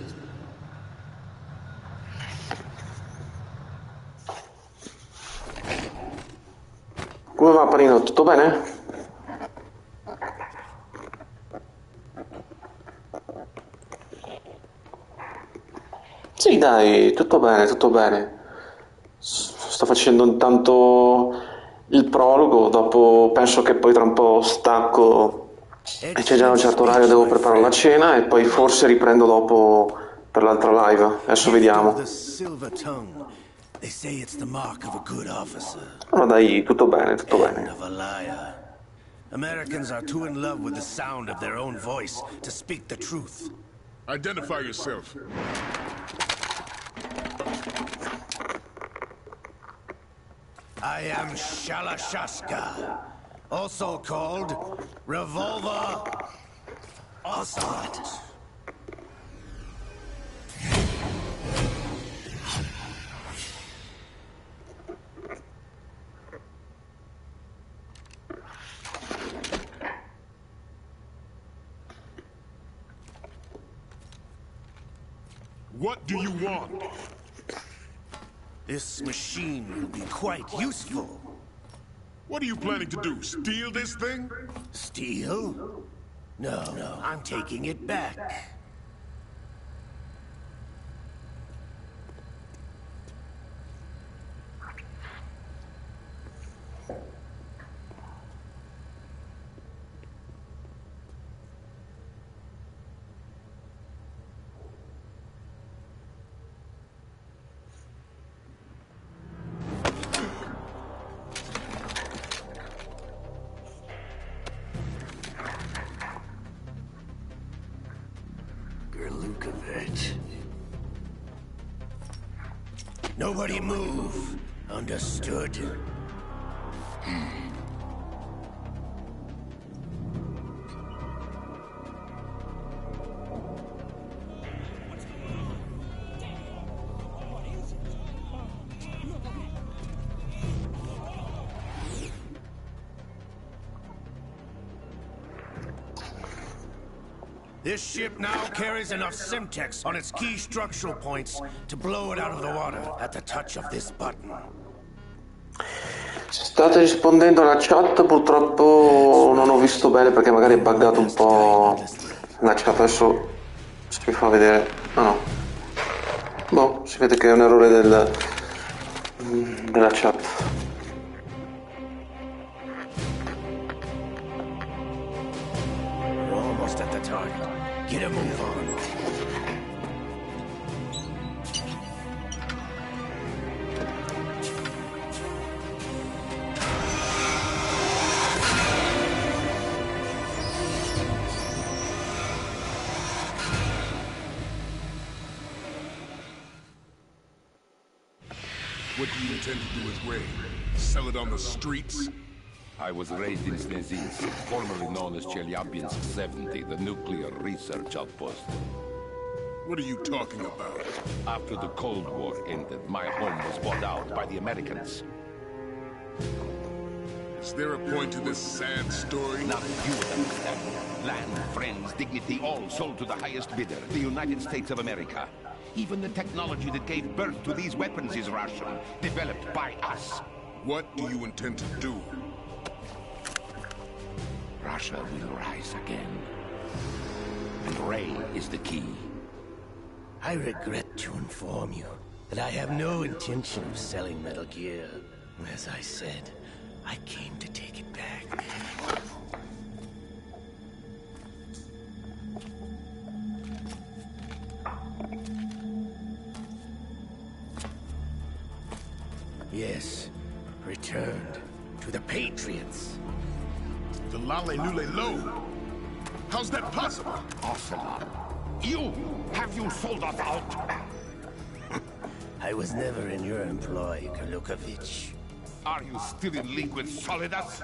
Come va, panino? Tutto bene? Sì, dai, tutto bene, tutto bene. Sto facendo intanto il prologo, dopo penso che poi tra un po' stacco e c'è già un certo orario, devo preparare la cena e poi forse riprendo dopo per l'altra live. Adesso vediamo. They say it's the mark of a good officer. No, dai, tutto bene, tutto bene. Of a liar. Americans are too in love with the sound of their own voice to speak the truth. Identify yourself. I am Shalashaska, also called Revolver Ocelot. What do you want? This machine will be quite useful. What are you planning to do? Steal this thing? Steal? No, I'm taking it back. Nobody move. Understood? This ship now carries enough Semtex on its key structural points to blow it out of the water at the touch of this button. State rispondendo alla chat, purtroppo non ho visto bene perché magari è buggato un po' la chat, adesso si mi fa vedere. Ah no. Boh, si vede che è un errore della chat. We're almost at the target. Get a move on. What do you intend to do with Ray? Sell it on the streets? I was raised in Snezis, formerly known as Chelyabinsk 70, the nuclear research outpost. What are you talking about? After the Cold War ended, my home was bought out by the Americans. Is there a point to this sad story? Not if you would understand. Land, friends, dignity, all sold to the highest bidder, the United States of America. Even the technology that gave birth to these weapons is Russian, developed by us. What do you intend to do? Russia will rise again. And Ray is the key. I regret to inform you that I have no intention of selling Metal Gear. As I said, I came to take it back. Yes, returned to the Patriots. The Lale Lule Lo? How's that possible? Ocelot, have you sold us out? I was never in your employ, Karlukovich. Are you still in league with Solidas?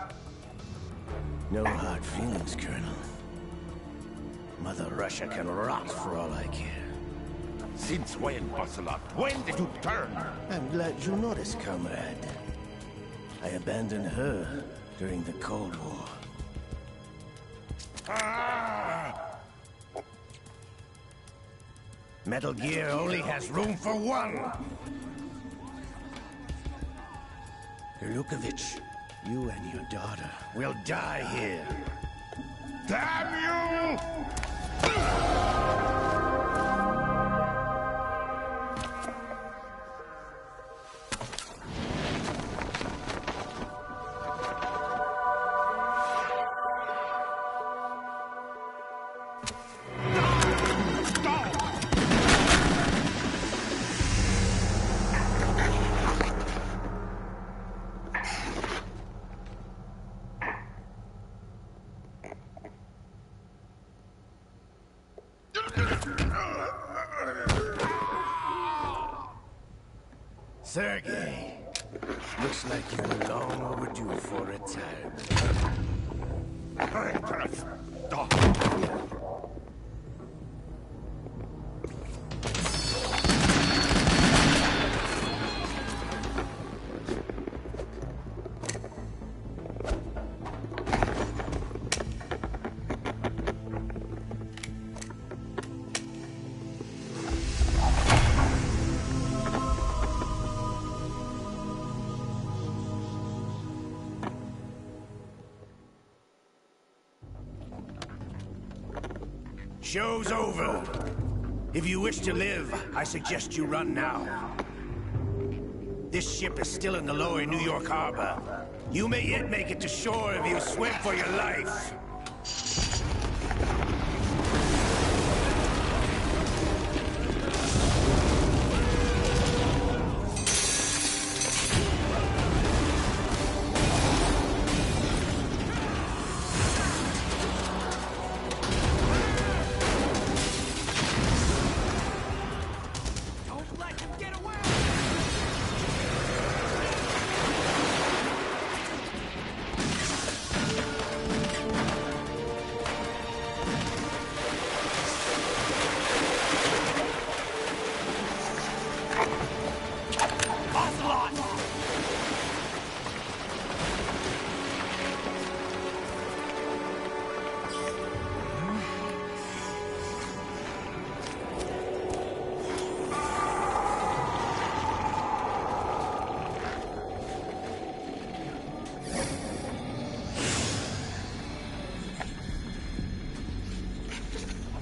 No hard feelings, Colonel. Mother Russia can rot for all I care. Since when, Ocelot? When did you turn? I'm glad you noticed, comrade. I abandoned her during the Cold War. Metal Gear only has room for one! Karlukovich, you and your daughter will die here. Damn you! Sergei, looks like you're long overdue for retirement. Show's over. If you wish to live, I suggest you run now. This ship is still in the lower New York harbor. You may yet make it to shore if you swim for your life.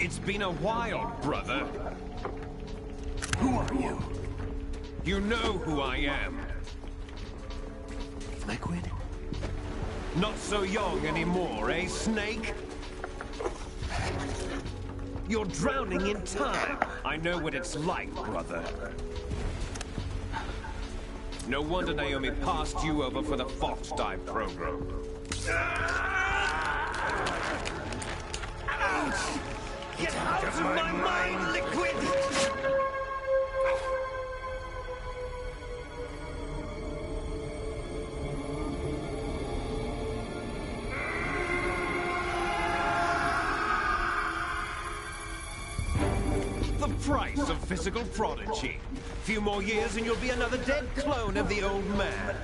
It's been a while, brother. Who are you? You know who I am. Liquid? Not so young anymore, eh, Snake? You're drowning in time. I know what it's like, brother. No wonder Naomi passed you over for the Fox Dive program. Get out of my mind, Liquid! The price of physical prodigy. Few more years and you'll be another dead clone of the old man.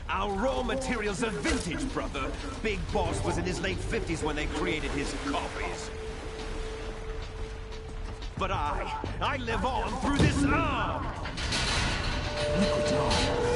Our raw materials are vintage, brother. Big Boss was in his late 50s when they created his copies. But I live on through this arm! Liquid's arm.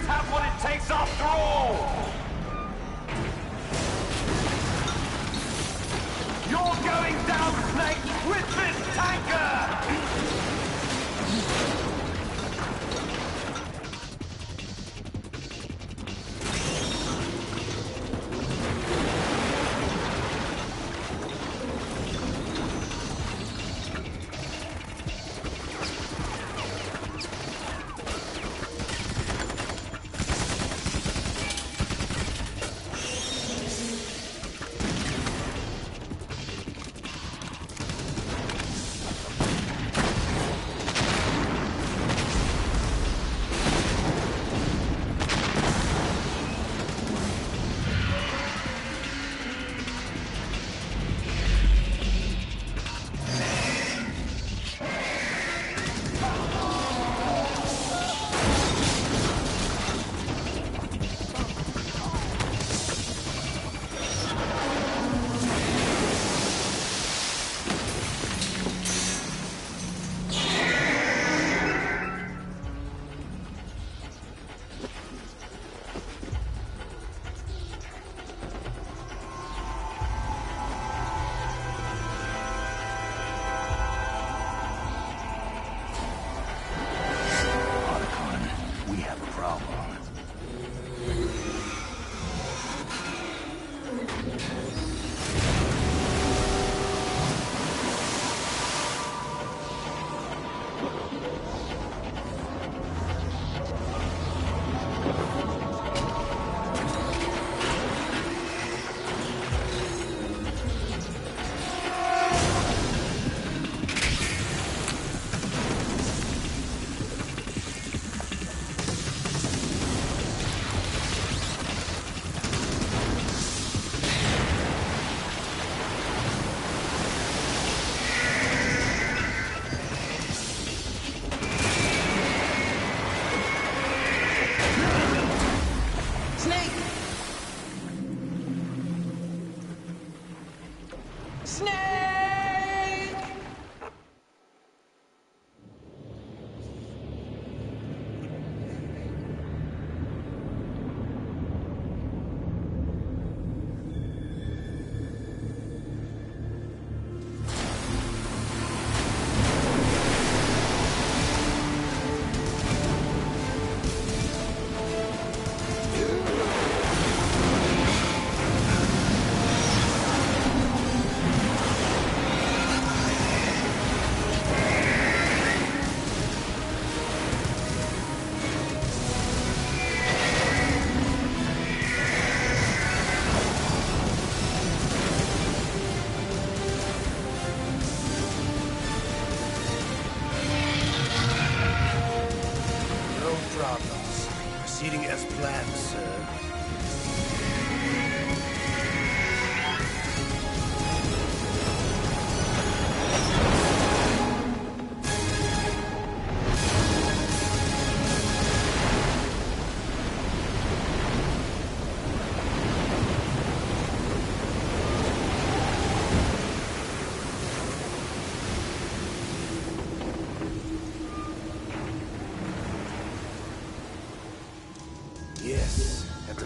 Have what it takes after all! You're going down, Snake, with this tanker!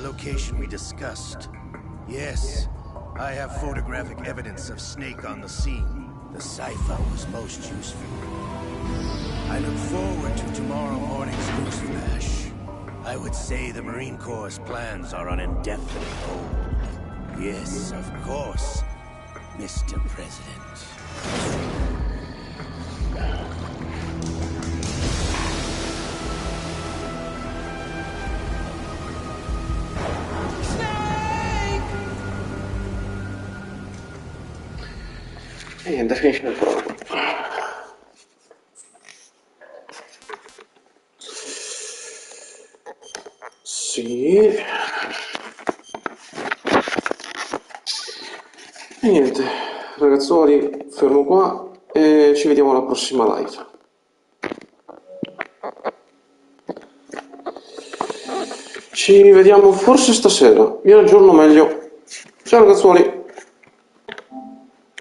location we discussed. Yes, I have photographic evidence of Snake on the scene. The cipher was most useful. I look forward to tomorrow morning's newsflash. I would say the Marine Corps' plans are on indefinite hold. Yes, of course, Mr. President. E niente, finisce il prologo. Sì. E niente, ragazzuoli, fermo qua e ci vediamo alla prossima live. Ci vediamo forse stasera, vi aggiorno meglio. Ciao ragazzuoli!